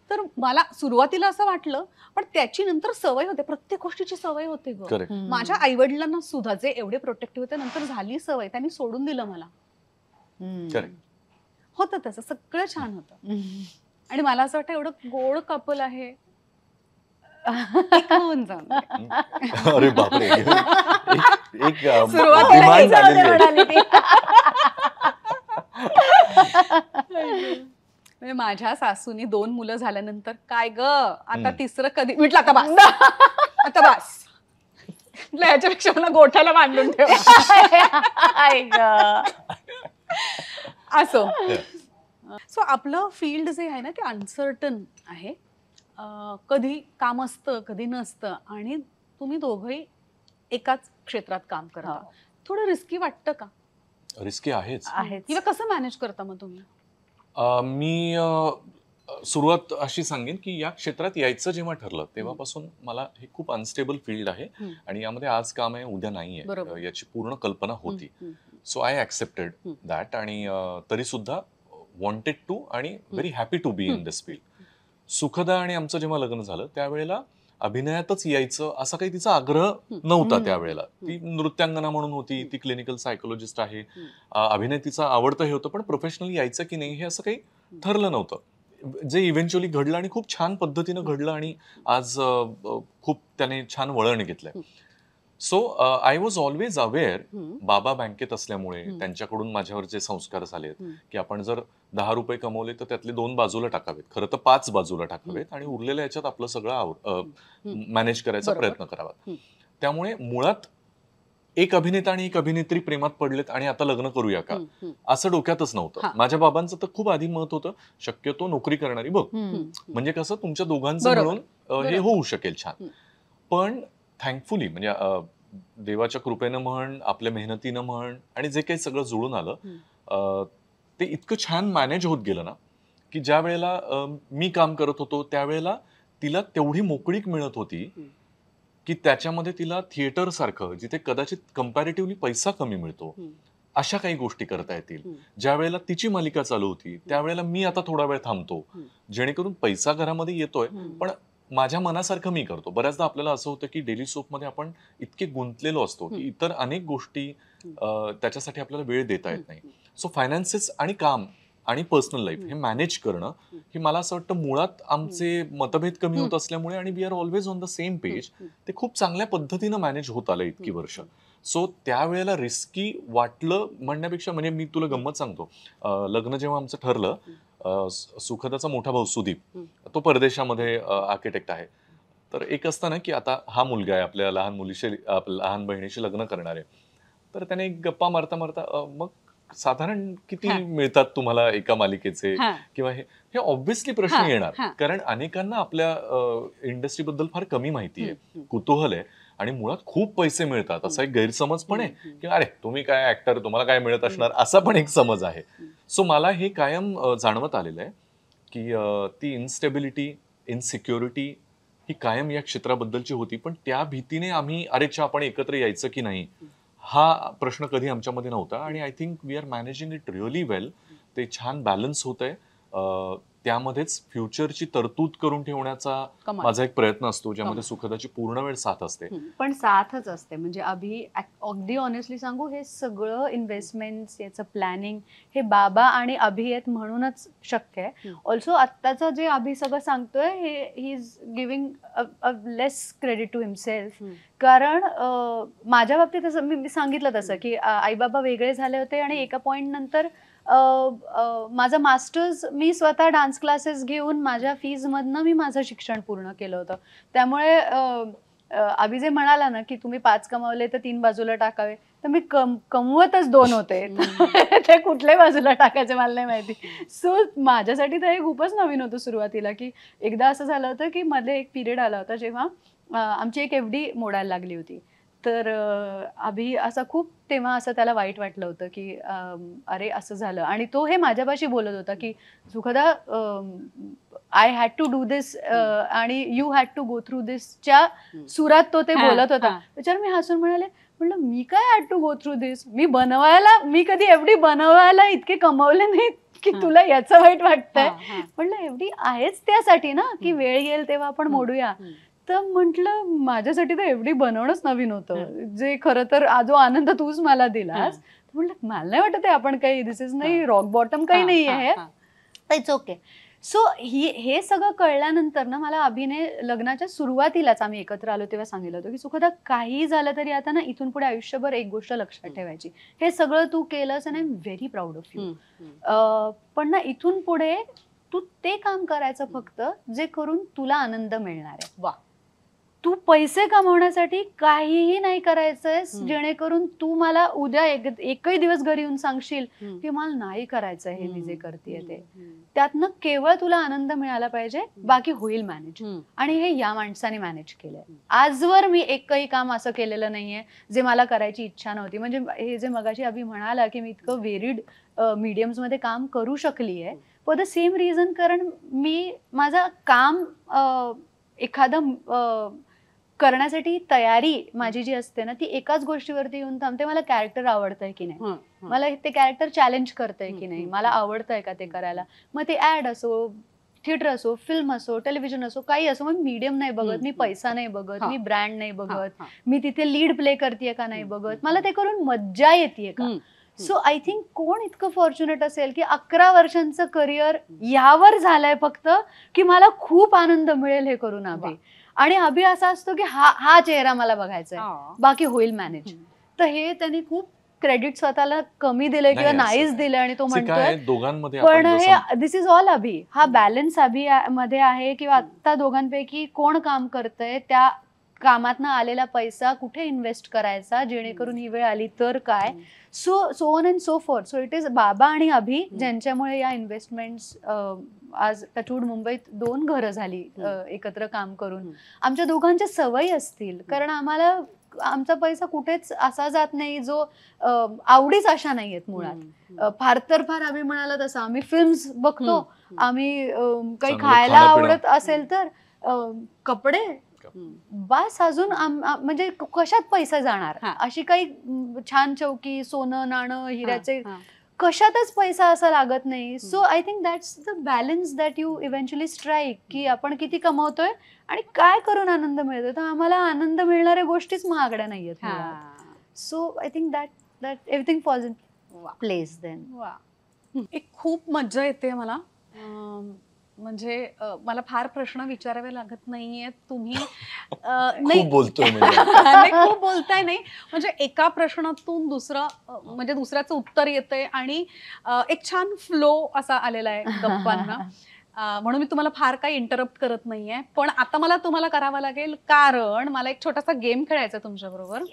Speaker 1: तर मला सुरुवातीला असं वाटलं, पण त्याची नंतर सवय होते, प्रत्येक गोष्टीची सवय होते ग. माझ्या आई वडिलांना सुद्धा जे एवढे प्रोटेक्टिव्ह होते, नंतर झाली सवय, त्यांनी सोडून दिलं मला. होतं तसं, सगळं छान होतं. आणि मला असं वाटतं एवढं गोड कपल आहे, एक होऊन जाऊन.
Speaker 2: अरे बापरे, एक
Speaker 1: म्हणजे माझ्या सासूनी 2 मुलं झाल्यानंतर काय ग आता तिसरं कधी, म्हटलं आता बस, आता बस, याच्यापेक्षा मला गोठ्याला बांधून ठेव. असो. सो आपलं फील्ड जे आहे ना ते अनसर्टन आहे. कधी काम असतं, कधी नसतं, आणि तुम्ही दोघंही एकाच क्षेत्रात काम करता. थोडं रिस्की वाटतं का?
Speaker 2: रिस्की आहेच.
Speaker 1: किंवा कसं मॅनेज करता मग तुम्ही?
Speaker 2: मी सुरुवात अशी सांगेन की या क्षेत्रात यायचं जेव्हा ठरलं तेव्हापासून मला हे खूप अनस्टेबल फील्ड आहे आणि यामध्ये आज काम आहे उद्या नाही आहे याची पूर्ण कल्पना होती. सो आय ऍक्सेप्टेड दॅट, आणि तरी सुद्धा वॉन्टेड टू आणि very happy to be in this field. Sukhada आणि आमचं जेव्हा लग्न झालं त्यावेळेला अभिनयातच यायचं असा काही तिचा आग्रह नव्हता. त्यावेळेला ती नृत्यांगना म्हणून होती, ती क्लिनिकल सायकोलॉजिस्ट आहे, अभिनय तिचा आवडतं हे होतं, पण प्रोफेशनली यायचं की नाही हे असं काही ठरलं नव्हतं, जे इव्हेंच्युअली घडलं आणि खूप छान पद्धतीनं घडलं आणि आज खूप त्याने छान वळण घेतलंय. So I was always aware, बाबा बँकेत असल्यामुळे त्यांच्याकडून माझ्यावर जे संस्कार झालेत की आपण जर 10 रुपये कमवले तर त्यातले 2 बाजूला टाकावेत, खरं तर 5 बाजूला टाकावेत, आणि उरलेल्या याच्यात आपलं सगळं मॅनेज करायचा प्रयत्न करावा. त्यामुळे मुळात एक अभिनेता आणि एक अभिनेत्री प्रेमात पडलेत आणि आता लग्न करूया का असं डोक्यातच नव्हतं. माझ्या बाबांचं तर खूप आधी मत होतं शक्यतो नोकरी करणारी बघ, म्हणजे कसं तुमच्या दोघांचं मिळून हे होऊ शकेल छान. पण थँकफुली म्हणजे देवाच्या कृपेनं म्हण, आपल्या मेहनतीनं म्हण, आणि जे काही सगळं जुळून आलं ते इतकं छान मॅनेज होत गेलं ना की ज्या वेळेला मी काम करत होतो त्यावेळेला तिला तेवढी मोकळीक मिळत होती की त्याच्यामध्ये तिला थिएटर सारखं जिथे कदाचित कंपॅरेटिव्हली पैसा कमी मिळतो अशा काही गोष्टी करता येतील. ज्या वेळेला तिची मालिका चालू होती त्यावेळेला मी आता थोडा वेळ थांबतो, जेणेकरून पैसा घरामध्ये येतोय पण माझ्या मनासारखं मी करतो. बऱ्याचदा आपल्याला असं होतं की डेली सोपमध्ये आपण इतके गुंतलेलो असतो की इतर अनेक गोष्टी त्याच्यासाठी आपल्याला वेळ देता येत नाही. सो फायनान्सेस आणि काम आणि पर्सनल लाईफ हे मॅनेज करणं हे मला असं वाटतं मुळात आमचे मतभेद कमी होत असल्यामुळे, आणि we are always on the same page, ते खूप चांगल्या पद्धतीनं मॅनेज होत आलं इतकी वर्ष. सो त्यावेळेला रिस्की वाटलं म्हणण्यापेक्षा, म्हणजे मी तुला गंमत सांगतो, लग्न जेव्हा आमचं ठरलं, सुखदाचा मोठा भाऊ सुदीप तो परदेशामध्ये आर्किटेक्ट आहे. तर एक असतं ना की आता हा मुलगा आहे आपल्या लहान बहिणीशी लग्न करणार आहे, तर त्याने गप्पा मारता मारता मग साधारण किती मिळतात तुम्हाला एका मालिकेचे, किंवा हे ऑब्व्हियसली प्रश्न येणार, कारण अनेकांना आपल्या इंडस्ट्रीबद्दल फार कमी माहिती आहे, कुतूहल आहे, आणि मुळात खूप पैसे मिळतात असा एक गैरसमज पण आहे की अरे तुम्ही काय ऍक्टर, तुम्हाला काय मिळत असणार, असा पण एक समज आहे. सो मला हे कायम जाणवत आलेलं आहे की ती इनस्टेबिलिटी, इनसिक्युरिटी ही कायम या क्षेत्राबद्दलची होती, पण त्या भीतीने आम्ही अरेच्छा आपण एकत्र यायचं की नाही हा प्रश्न कधी आमच्यामध्ये नव्हता. आणि I think we are managing it really well. ते छान बॅलन्स होत आहे. त्यामध्येच फ्युचरची तरतूद करून ठेवण्याचा
Speaker 1: कमाल.
Speaker 2: माझा एक प्रयत्न असतो, ज्यामध्ये
Speaker 1: कमाल.
Speaker 2: सुखदाची पूर्ण वेळ साथ असते.
Speaker 3: पण साथच असते. म्हणजे अगदी ऑनेस्टली सांगू, हे सगळं इन्व्हेस्टमेंट, याचं प्लॅनिंग हे बाबा आणि अभि आहेत म्हणूनच शक्य आहे. ऑल्सो आत्ताचं जे अभि सगळं सांगतोय, he is giving a less credit to himself. कारण माझ्या बाबतीत असं मी सांगितलं तसं की आई बाबा वेगळे झाले होते आणि एका पॉइंट नंतर माझं मास्टर्स मी स्वतः डान्स क्लासेस घेऊन माझ्या फीज मधनं मी माझं शिक्षण पूर्ण केलं होतं. त्यामुळे अभि जे म्हणाला ना की तुम्ही 5 कमावले तर 3 बाजूला टाकावे, तर मी कमवतच 2 होते. ते कुठल्याही बाजूला टाकायचे मला नाही माहिती. सो माझ्यासाठी तर हे खूपच नवीन होतं सुरुवातीला. की एकदा असं झालं होतं की मध्ये एक पिरियड आला होता जेव्हा आमची एक FD मोडायला लागली होती. तर अभि असा खूप तेव्हा असं त्याला वाईट वाटलं होतं की अरे असं झालं. आणि तो हे माझ्यापाशी बोलत होता की Sukhada, I had to do this आणि you had to go through दिसच्या सुरात तो ते बोलत होता. त्याच्यावर मी हसून म्हणलं मी काय हॅड टू गो थ्रू दिस, मी कधी FD बनवायला इतके कमवले नाहीत की तुला याचं वाईट वाटतंय. म्हणलं FD आहेच त्यासाठी ना की वेळ येईल तेव्हा आपण मोडूया. तर म्हटलं माझ्यासाठी तर FD बनवणंच नवीन होतं, जे खरं तर जो आनंद तूच मला दिलास. म्हटलं मला नाही वाटत आहे आपण काही, दिस इज नाही रॉक बॉटम काही नाही आहे, इट्स ओके. सो हे सगळं कळल्यानंतर ना मला अभिने लग्नाच्या सुरुवातीलाच आम्ही एकत्र आलो तेव्हा सांगितलं होतं की सुखदा काही झालं तरी आता ना इथून पुढे आयुष्यभर एक गोष्ट लक्षात ठेवायची, हे सगळं तू केलंस आणि I am very proud of you. पण ना इथून पुढे तू ते काम करायचं फक्त जे करून तुला आनंद मिळणार आहे.
Speaker 1: वा.
Speaker 3: तू पैसे कमवण्यासाठी काहीही नाही करायचंय जेणेकरून तू मला उद्या एकही दिवस घरी येऊन सांगशील की मला नाही करायचंय हे मी जे करतेय ते. त्यातनं केवळ तुला आनंद मिळाला पाहिजे, बाकी होईल मॅनेज. आणि हे या माणसाने मॅनेज केलंय. आजवर मी एकही काम असं केलेलं नाहीये जे मला करायची इच्छा नव्हती. म्हणजे हे जे मगाशी अभि म्हणाला की मी इतकं व्हेरिड मीडियम्स मध्ये काम करू शकली आहे फॉर द सेम रिझन, कारण मी माझं काम एखादं करण्यासाठी तयारी माझी जी असते ना ती एकाच गोष्टीवरती येऊन थांबते. मला कॅरेक्टर आवडतंय की नाही, मला ते कॅरेक्टर चॅलेंज करतंय की नाही, मला आवडतंय का ते करायला. मग ते ऍड असो, थिएटर असो, फिल्म असो, टेलिव्हिजन असो, काही असो. मग मीडियम नाही बघत मी, पैसा नाही बघत मी, ब्रँड नाही बघत मी, तिथे लीड प्ले करतेय का नाही बघत, मला ते करून मज्जा येते का. सो आय थिंक कोण इतकं फॉर्च्युनेट असेल की 11 वर्षांचं करिअर यावर झालंय फक्त की मला खूप आनंद मिळेल हे करून. आणि अभि असा असतो की हा चेहरा मला बघायचा आहे, बाकी होईल मॅनेज. तर हे त्यांनी खूप क्रेडिट स्वतःला कमी दिलंय किंवा नाहीच दिलंय. आणि तो म्हणतोय पण हे दिस इज ऑल अभि. हा बॅलन्स अभि मध्ये आहे. किंवा आता दोघांपैकी कोण काम करतंय, त्या कामातनं आलेला पैसा कुठे इन्व्हेस्ट करायचा जेणेकरून ही वेळ आली तर काय. So on and so fourth. So it is बाबा आणि अभि ज्यांच्यामुळे या इन्व्हेस्टमेंट्स आज टचवूड मुंबईत 2 घरं झाली एकत्र काम करून. आमच्या दोघांच्या सवयी असतील, कारण आम्हाला आमचा पैसा कुठेच असा जात नाही जो आवडीच अशा नाहीयेत मुळात. फार तर फार आम्ही म्हणाला तसं आम्ही फिल्म्स बघतो, आम्ही काही खायला आवडत असेल तर कपडे बस. अजून म्हणजे कशात पैसा जाणार, अशी काही छान चौकी, सोनं नाणं, हिऱ्याचे कशातच पैसा असा लागत नाही. So I think that's the balance that you eventually strike, की आपण किती कमवतोय आणि काय करून आनंद मिळतोय. तर आम्हाला आनंद मिळणाऱ्या गोष्टीच महागड्या नाहीयेत. So I think that everything falls in place then.
Speaker 1: एक खूप मज्जा येते मला. म्हणजे मला फार प्रश्न विचारावे लागत नाहीये. तुम्ही
Speaker 2: खूप बोलतोय
Speaker 1: खूप बोलताय नाही, म्हणजे एका प्रश्नातून म्हणजे दुसऱ्याचं उत्तर येतंय आणि एक छान फ्लो असा आलेला आहे गप्पांना. म्हणून मी तुम्हाला फार काही इंटरप्ट करत नाहीये. पण आता मला तुम्हाला करावं लागेल, कारण मला एक छोटासा गेम खेळायचा तुमच्या बरोबर.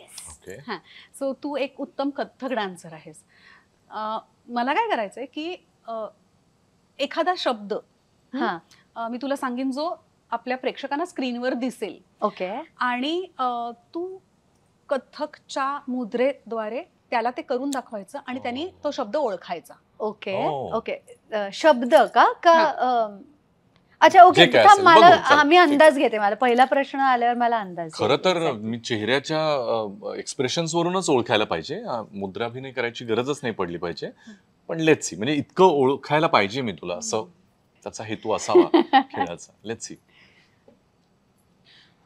Speaker 1: सो तू एक उत्तम कथ्थक डान्सर आहेस. मला काय करायचंय की एखादा शब्द मी तुला सांगेन जो आपल्या प्रेक्षकांना स्क्रीनवर दिसेल.
Speaker 3: ओके.
Speaker 1: आणि तू कथ्थकच्या मुद्रेद्वारे त्याला ते करून दाखवायचं आणि त्यांनी तो शब्द ओळखायचा.
Speaker 3: Okay okay. शब्द का अच्छा ओके. मला मी अंदाज घेते. मला पहिला प्रश्न आल्यावर मला अंदाज.
Speaker 2: खरं तर मी चेहऱ्याच्या एक्सप्रेशन्स वरूनच ओळखायला पाहिजे, मुद्राभिनय करायची गरजच नाही पडली पाहिजे. पण लेट्स सी, म्हणजे इतकं ओळखायला पाहिजे मी तुला असं त्याचा हेतू असावा खेळाचा. Let's see.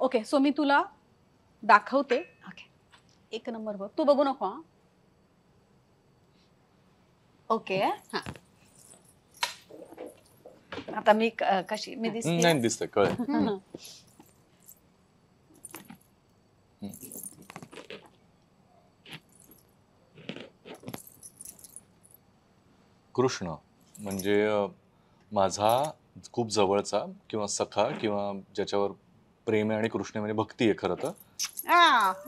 Speaker 1: ओके, सो मी तुला दाखवते. ओके, 1 नंबर बघ, तू बघू नको.
Speaker 3: ओके,
Speaker 1: हा,
Speaker 3: आता मी कशी मी दिसते?
Speaker 2: नाही दिसतंय, कळलं. कृष्ण म्हणजे माझा खूप जवळचा किंवा सखा किंवा ज्याच्यावर प्रेम आहे आणि कृष्ण म्हणजे भक्ती आहे खरं तर.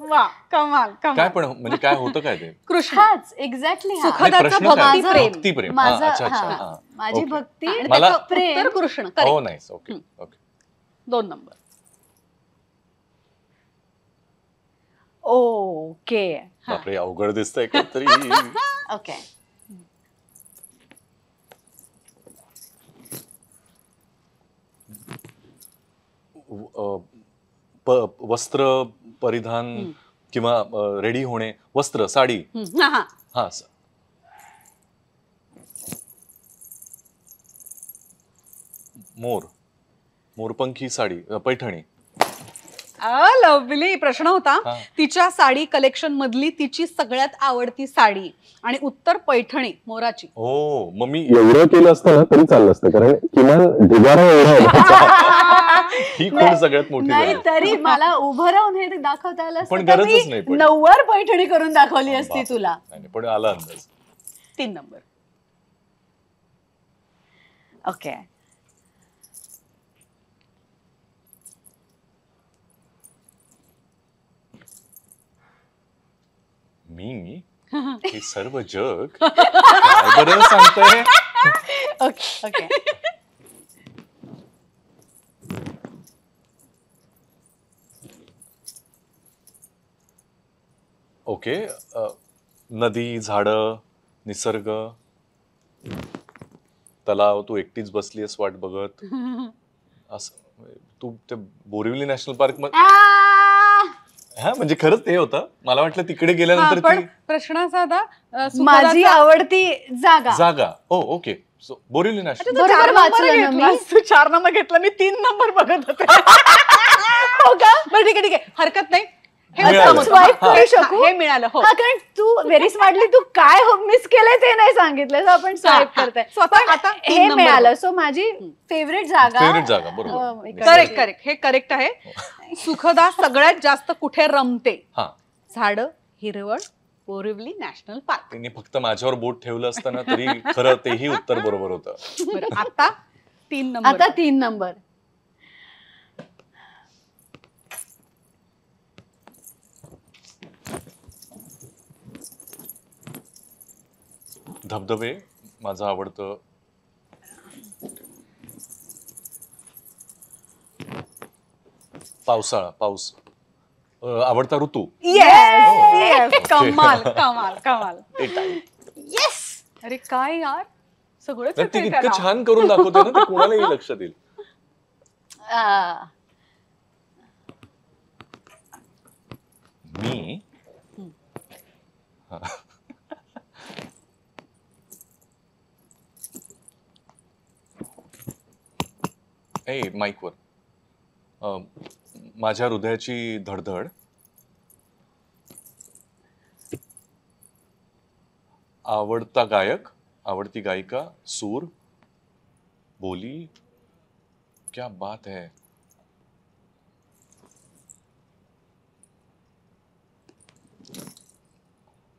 Speaker 1: वा, कमाल
Speaker 2: काय
Speaker 1: कमाल.
Speaker 2: पण म्हणजे काय होतं काय ते?
Speaker 1: कृष्ण
Speaker 3: हाच एक्झॅक्टली
Speaker 1: सुखदाचं
Speaker 2: प्रश्न काय?
Speaker 1: भक्तिप्रेम.
Speaker 2: भक्तिप्रेम.
Speaker 3: माझं
Speaker 2: अच्छा अच्छा.
Speaker 3: हा,
Speaker 2: हा.
Speaker 3: माझी
Speaker 2: ओके.
Speaker 3: भक्ती
Speaker 1: आणि
Speaker 2: मला-
Speaker 1: त्याचं
Speaker 3: प्रेम.
Speaker 1: उत्तर कृष्ण.
Speaker 2: हो
Speaker 1: correct.
Speaker 2: Nice. Okay okay.
Speaker 1: 2 number.
Speaker 3: Okay
Speaker 2: बापरे, अवघड दिसतंय काहीतरी.
Speaker 3: ओके.
Speaker 2: वस्त्र परिधान किंवा रेडी होणे. वस्त्र, साडी.
Speaker 1: हा हा.
Speaker 2: हा. मोर, मोरपंखी साडी, पैठणी.
Speaker 1: लवली प्रश्न होता.
Speaker 2: हा.
Speaker 1: तिच्या साडी कलेक्शन मधली तिची सगळ्यात आवडती साडी आणि उत्तर पैठणी मोराची.
Speaker 2: हो, मग मी
Speaker 4: एवढं केलं असतं ना तरी चाललं असतं, कारण किमान ढिगारा एवढा
Speaker 2: ही खूण सगळ्यात मोठी
Speaker 3: नाही
Speaker 2: झाली.
Speaker 3: तरी मला उभं राहून हे दाखवता आलं असतं
Speaker 2: पण
Speaker 3: तर
Speaker 2: गरजच
Speaker 3: मी
Speaker 2: नाही पण.
Speaker 3: नऊवार पैठणी करून दाखवली असती
Speaker 2: बाप.
Speaker 3: तुला.
Speaker 2: नाही, पण आला अंदाज.
Speaker 1: 3 नंबर.
Speaker 3: ओके.
Speaker 2: मी हे सर्व जग काय बरं सांगतंय.
Speaker 3: Okay okay.
Speaker 2: ओके. नदी, झाडं, निसर्ग, तलाव, तू एकटीच बसलीयस वाट बघत असं. तू ते बोरिवली नॅशनल पार्क मध्ये. हा म्हणजे खरंच ते होतं. मला वाटलं तिकडे
Speaker 1: हा,
Speaker 2: गेल्यानंतर
Speaker 1: पण
Speaker 2: ती
Speaker 1: प्रश्नाचा आता
Speaker 3: माझी आवडती जागा.
Speaker 2: जागा. ओ ओके. So Borivali national.
Speaker 3: बरोबर वाचलं ना मी.
Speaker 1: तू 4 नंबर घेतला, मी 3 नंबर बघत होते.
Speaker 3: हो का?
Speaker 1: बरं ठीक आहे ठीक आहे, हरकत नाही. हे
Speaker 2: मिळालं.
Speaker 1: उत्तम होतं.
Speaker 3: Swipe करू
Speaker 1: हे-
Speaker 3: शकू?
Speaker 1: हे मिळालं. हो.
Speaker 3: हा, कारण तू व्हेरी स्मार्टली तू काय मिस केलंय ते नाही सांगितलं, आपण स्वाईप
Speaker 1: हा.
Speaker 3: करताय.
Speaker 1: So आता 3
Speaker 3: हे
Speaker 1: नंबर.
Speaker 3: मिळालं. सो माझी फेवरेट जागा.
Speaker 2: फेवरेट जागा, बरोबर.
Speaker 1: करेक्ट करेक्ट, हे करेक्ट आहे. सुखदा सगळ्यात जास्त कुठे रमते?
Speaker 2: हा.
Speaker 1: झाड, हिरवळ, बोरिवली नॅशनल पार्क.
Speaker 2: त्यांनी फक्त माझ्यावर बोट ठेवलं असतं ना तरी खरं तेही उत्तर बरोबर होतं.
Speaker 1: बरं, आता 3 नंबर.
Speaker 3: आता 3 नंबर.
Speaker 2: धबधबे माझं आवडतं. पावसाळा, पाऊस आवडता ऋतू.
Speaker 1: Yes
Speaker 2: Okay.
Speaker 1: कमाल कमाल कमाल.
Speaker 2: ते time.
Speaker 1: येस. अरे काय यार, सगळंच
Speaker 2: नाही, ती
Speaker 1: येतंय
Speaker 2: इतकं
Speaker 1: त्याला.
Speaker 2: छान करून दाखवते ना ते कोणालाही लक्षात येईल. मी माईकवर माझ्या हृदयाची धडधड, आवडता गायक, आवडती गायिका, सूर, बोली, क्या बात है.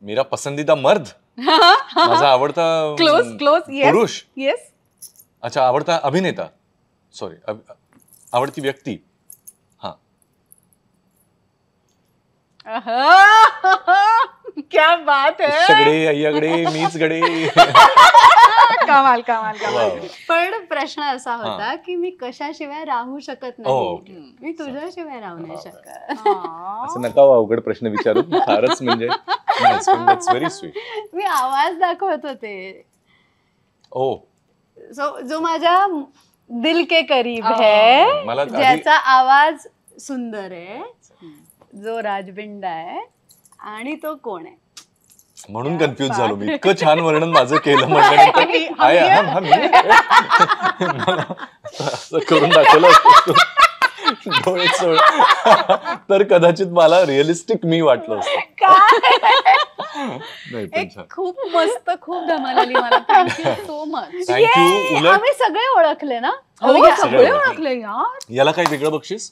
Speaker 2: मेरा पसंदीदा मर्द, माझा आवडता
Speaker 1: क्लोज क्लोज. येस
Speaker 2: पुरुष.
Speaker 1: येस.
Speaker 2: अच्छा, आवडता अभिनेता, सॉरी, आवडती व्यक्ती. हा.
Speaker 1: क्या बात है.
Speaker 2: सगळे अय्यागडे मीच गडे.
Speaker 1: कमाल कमाल कमाल.
Speaker 2: वाव.
Speaker 3: पण प्रश्न असा होता की मी कशाशिवाय राहू शकत
Speaker 2: Oh,
Speaker 3: नाही.
Speaker 2: okay.
Speaker 3: मी तुझ्याशिवाय राहू नाही शकत.
Speaker 2: असं नका हो अवघड प्रश्न विचारू. फारच म्हणजे व्हेरी स्वीट.
Speaker 3: मी आवाज दाखवत होते.
Speaker 2: ओ,
Speaker 3: जो माझ्या दिल के करीब
Speaker 1: Oh.
Speaker 3: है,
Speaker 2: मला आधी-
Speaker 3: ज्याचा आवाज सुंदर आहे, जो राजबिंड आहे, आणि तो कोण आहे?
Speaker 2: म्हणून कन्फ्युज झालो मी. इतकं छान वर्णन माझं केलं म्हटल्यानंतर आहे हा मी मला असं करून दाखवलं असतं डोळे चोळ तर कदाचित मला रिअलिस्टिक मी वाटलं असतं. नाही पण
Speaker 1: एक
Speaker 2: छान.
Speaker 1: खूप मस्त, खूप धमाल आली मला. Thank you so much.
Speaker 2: थँक्यू. उलट
Speaker 3: आम्ही सगळे ओळखले ना.
Speaker 1: हो,
Speaker 3: या.
Speaker 1: सगळे ओळखले यार.
Speaker 2: याला काही वेगळं बक्षीस?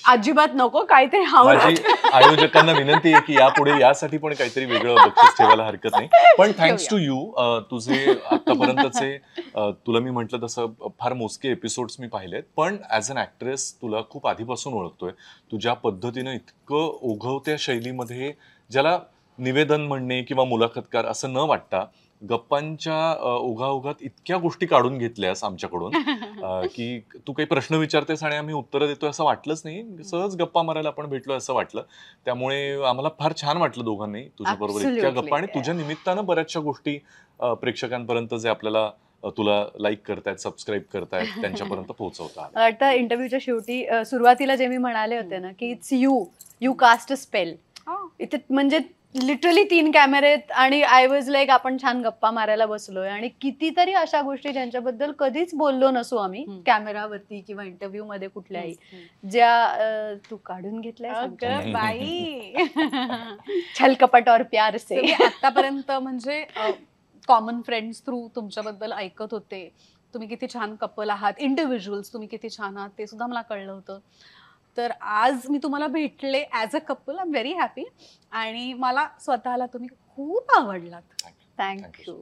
Speaker 1: अजिबात नको, काहीतरी हवं.
Speaker 2: माझी आयोजकांना विनंती आहे की यापुढे यासाठी पण काहीतरी वेगळं बक्षीस ठेवायला हरकत नाही. पण थँक्स टू यू, तुझे आतापर्यंतचे तुला मी म्हटलं तसं फार मोजके एपिसोड्स मी पाहिलेत, पण ऍज अन ऍक्ट्रेस तुला खूप आधीपासून ओळखतोय. तुझ्या पद्धतीनं इतकं ओघवत्या शैलीमध्ये, ज्याला निवेदन म्हणणे किंवा मुलाखतकार असं न वाटता गप्पांच्या ओघाओघात इतक्या गोष्टी काढून घेतल्यास आमच्याकडून की तू काही प्रश्न विचारतेस आणि आम्ही उत्तरं देतोय असं वाटलंच नाही. सहज गप्पा मारायला आपण भेटलो असं वाटलं. त्यामुळे आम्हाला फार छान वाटलं दोघांनी तुझ्याबरोबर इतक्या
Speaker 1: Absolutely.
Speaker 2: गप्पा, आणि तुझ्या निमित्तानं बऱ्याचशा गोष्टी प्रेक्षकांपर्यंत जे आपल्याला तुला लाईक करतायत, सबस्क्राईब करतायत, त्यांच्यापर्यंत पोहोचवता आलं.
Speaker 3: मला वाटतं इंटरव्ह्यूच्या शेवटी सुरुवातीला जे मी म्हणाले होते ना की it's you caste a spell. इथे म्हणजे लिटरली 3 कॅमेरे आहेत आणि आय वॉज लाईक आपण छान गप्पा मारायला बसलोय, आणि कितीतरी अशा गोष्टी ज्यांच्याबद्दल कधीच बोललो नसू आम्ही कॅमेरावरती किंवा इंटरव्ह्यू मध्ये कुठल्याही, ज्या तू काढून घेतल्या
Speaker 1: अगं बाई.
Speaker 3: छलकपट और प्यार से.
Speaker 1: तुम्ही आतापर्यंत म्हणजे कॉमन फ्रेंड्स थ्रू तुमच्याबद्दल ऐकत होते. तुम्ही किती छान कपल आहात, इंडिव्हिज्युअल्स तुम्ही किती छान आहात ते सुद्धा मला कळलं होतं. तर आज मी तुम्हाला भेटले as a couple. I am very happy. आणि मला स्वतःला तुम्ही खूप आवडलात.
Speaker 3: थँक्यू.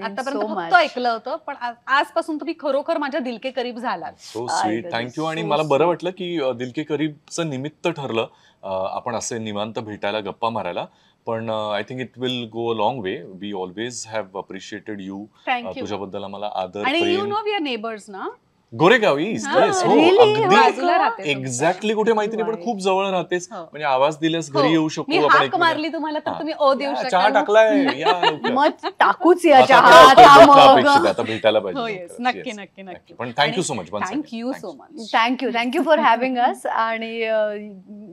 Speaker 1: आतापर्यंत फक्त ऐकलं होतं, पण आजपासून तुम्ही खरोखर माझ्या दिल के करीब झालात.
Speaker 2: So sweet, thank you. आणि मला बरं वाटलं की दिल के करीबचं निमित्त ठरलं आपण असे निवांत भेटायला, गप्पा मारायला. पण I think it will go a long way. We always have appreciated you.
Speaker 1: Thank you.
Speaker 2: तुझ्याबद्दल आम्हाला आदर,
Speaker 1: आणि यू
Speaker 2: प्रेम.
Speaker 1: नो वी आर नेबर्स ना.
Speaker 2: गोरेगाव ईस्ट.
Speaker 1: हा,
Speaker 2: येस, हो,
Speaker 3: really?
Speaker 2: अगदी
Speaker 1: बाजूला राहते.
Speaker 2: एक्झॅक्टली. कुठे माहिती नाही, पण खूप जवळ राहतेस.
Speaker 1: हो.
Speaker 2: म्हणजे आवाज दिल्यास घरी
Speaker 1: हो.
Speaker 2: येऊ
Speaker 1: मी
Speaker 2: शकतो आपण
Speaker 1: हाक
Speaker 2: एकमेकांना.
Speaker 1: मारली तुम्हाला तर
Speaker 2: हा.
Speaker 1: तुम्ही ओ देऊ
Speaker 2: चहा
Speaker 1: शकाल.
Speaker 2: टाकलाय, या लवकर.
Speaker 3: मग टाकूच या
Speaker 2: आता
Speaker 3: चहा
Speaker 2: काय
Speaker 3: आता
Speaker 2: होतं,
Speaker 3: मग.
Speaker 2: अपेक्षित आहे, आता भेटायला
Speaker 1: हो
Speaker 2: पाहिजे.
Speaker 1: येस,
Speaker 2: लवकरच.
Speaker 1: नक्की
Speaker 2: Yes.
Speaker 1: नक्की नक्की.
Speaker 2: पण thank you so much.
Speaker 1: Thank you so much.
Speaker 3: Thank you for having us. आणि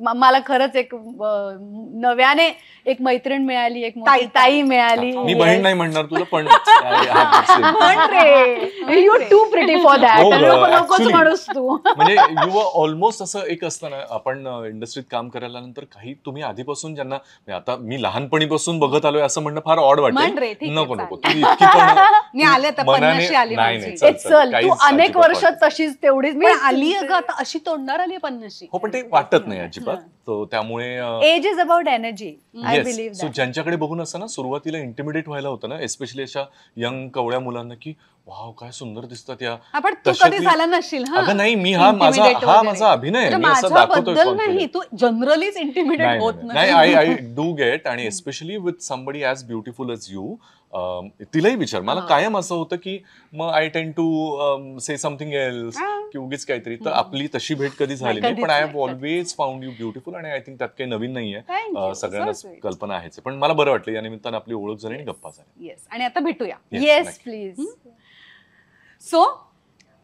Speaker 3: मला खरंच एक नव्याने एक मैत्रीण मिळाली, एक मोठी ताई मिळाली.
Speaker 2: मी बहीण नाही म्हणणार तुला, पण
Speaker 3: you too pretty for that.
Speaker 2: हो ग,
Speaker 3: नकोच
Speaker 2: actually.
Speaker 3: माणूस तू.
Speaker 2: म्हणजे यू ऑलमोस्ट असं एक असतं ना, आपण इंडस्ट्रीत काम करायला नंतर काही तुम्ही आधीपासून ज्यांना, म्हणजे आता मी लहानपणीपासून बघत आलोय असं म्हणणं फार ऑड
Speaker 1: म्हण
Speaker 2: वाटेल.
Speaker 1: रे, ठीक आहे,
Speaker 2: नको
Speaker 1: चालेल.
Speaker 2: नको, तुम्ही इतकी पण
Speaker 1: मी आले आता,
Speaker 2: मनाने-
Speaker 1: पन्नाशी आली
Speaker 2: नाही,
Speaker 1: माझी.
Speaker 2: चल,
Speaker 3: चल
Speaker 2: काहीच
Speaker 3: तू अनेक
Speaker 2: अजिबात
Speaker 3: वर्ष
Speaker 2: वाटत
Speaker 3: तशीच तेवढीच
Speaker 1: पण आली अगं आता, अशी तोंडावर आली 50.
Speaker 2: हो, पण ते वाटत नाही अजिबात. तो त्यामुळे
Speaker 3: age is about energy. I believe
Speaker 2: yes. So
Speaker 3: that.
Speaker 2: ज्यांच्याकडे बघून असं ना सुरुवातीला इंटिमिडेट व्हायला होतं ना, एस्पेशली अशा यंग कवळ्या मुलांना, की वाव काय सुंदर दिसतात या.
Speaker 1: आपण तू कधी
Speaker 2: तशातली-
Speaker 1: झाला नसशील. हा.
Speaker 2: अगं नाही, मी हा माझा
Speaker 1: Intimidate
Speaker 2: हा
Speaker 1: वगैरे.
Speaker 2: माझा अभिनय आहे.
Speaker 1: म्हणजे
Speaker 2: मी असं दाखवतोय
Speaker 1: माझ्याबद्दल नाही,
Speaker 2: confidence.
Speaker 1: तू जनरलीच इंटिमिडेट होत
Speaker 2: नाही, आय डू गेट. आणि especially with somebody as beautiful as you. तिलाही विचार, मला कायम असं होतं की मग आय टेंड टू से समथिंग एल्स की उगीच काहीतरी. तर आपली तशी भेट कधी झाली नाही,
Speaker 1: कधीच
Speaker 2: पण आय
Speaker 1: नाही,
Speaker 2: have always found you beautiful. आणि आय थिंक त्यात काही नवीन नाहीये.
Speaker 1: Thank you.
Speaker 2: सगळ्यांनाच
Speaker 1: So sweet.
Speaker 2: कल्पना आहेच. पण मला बरं वाटलं या निमित्तानं आपली ओळख झाली आणि गप्पा झाल्या.
Speaker 1: येस. आणि आता भेटूया.
Speaker 2: Yes,
Speaker 3: येस
Speaker 2: नक्की.
Speaker 3: प्लीज.
Speaker 1: सो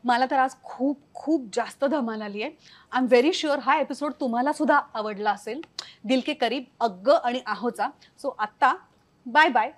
Speaker 1: मला तर आज खूप खूप जास्त धमाल आली आहे. आय एम व्हेरी शुअर हा एपिसोड तुम्हाला सुद्धा आवडला असेल. दिल के करीब अग्ग आणि आहोचा. सो आत्ता बाय बाय.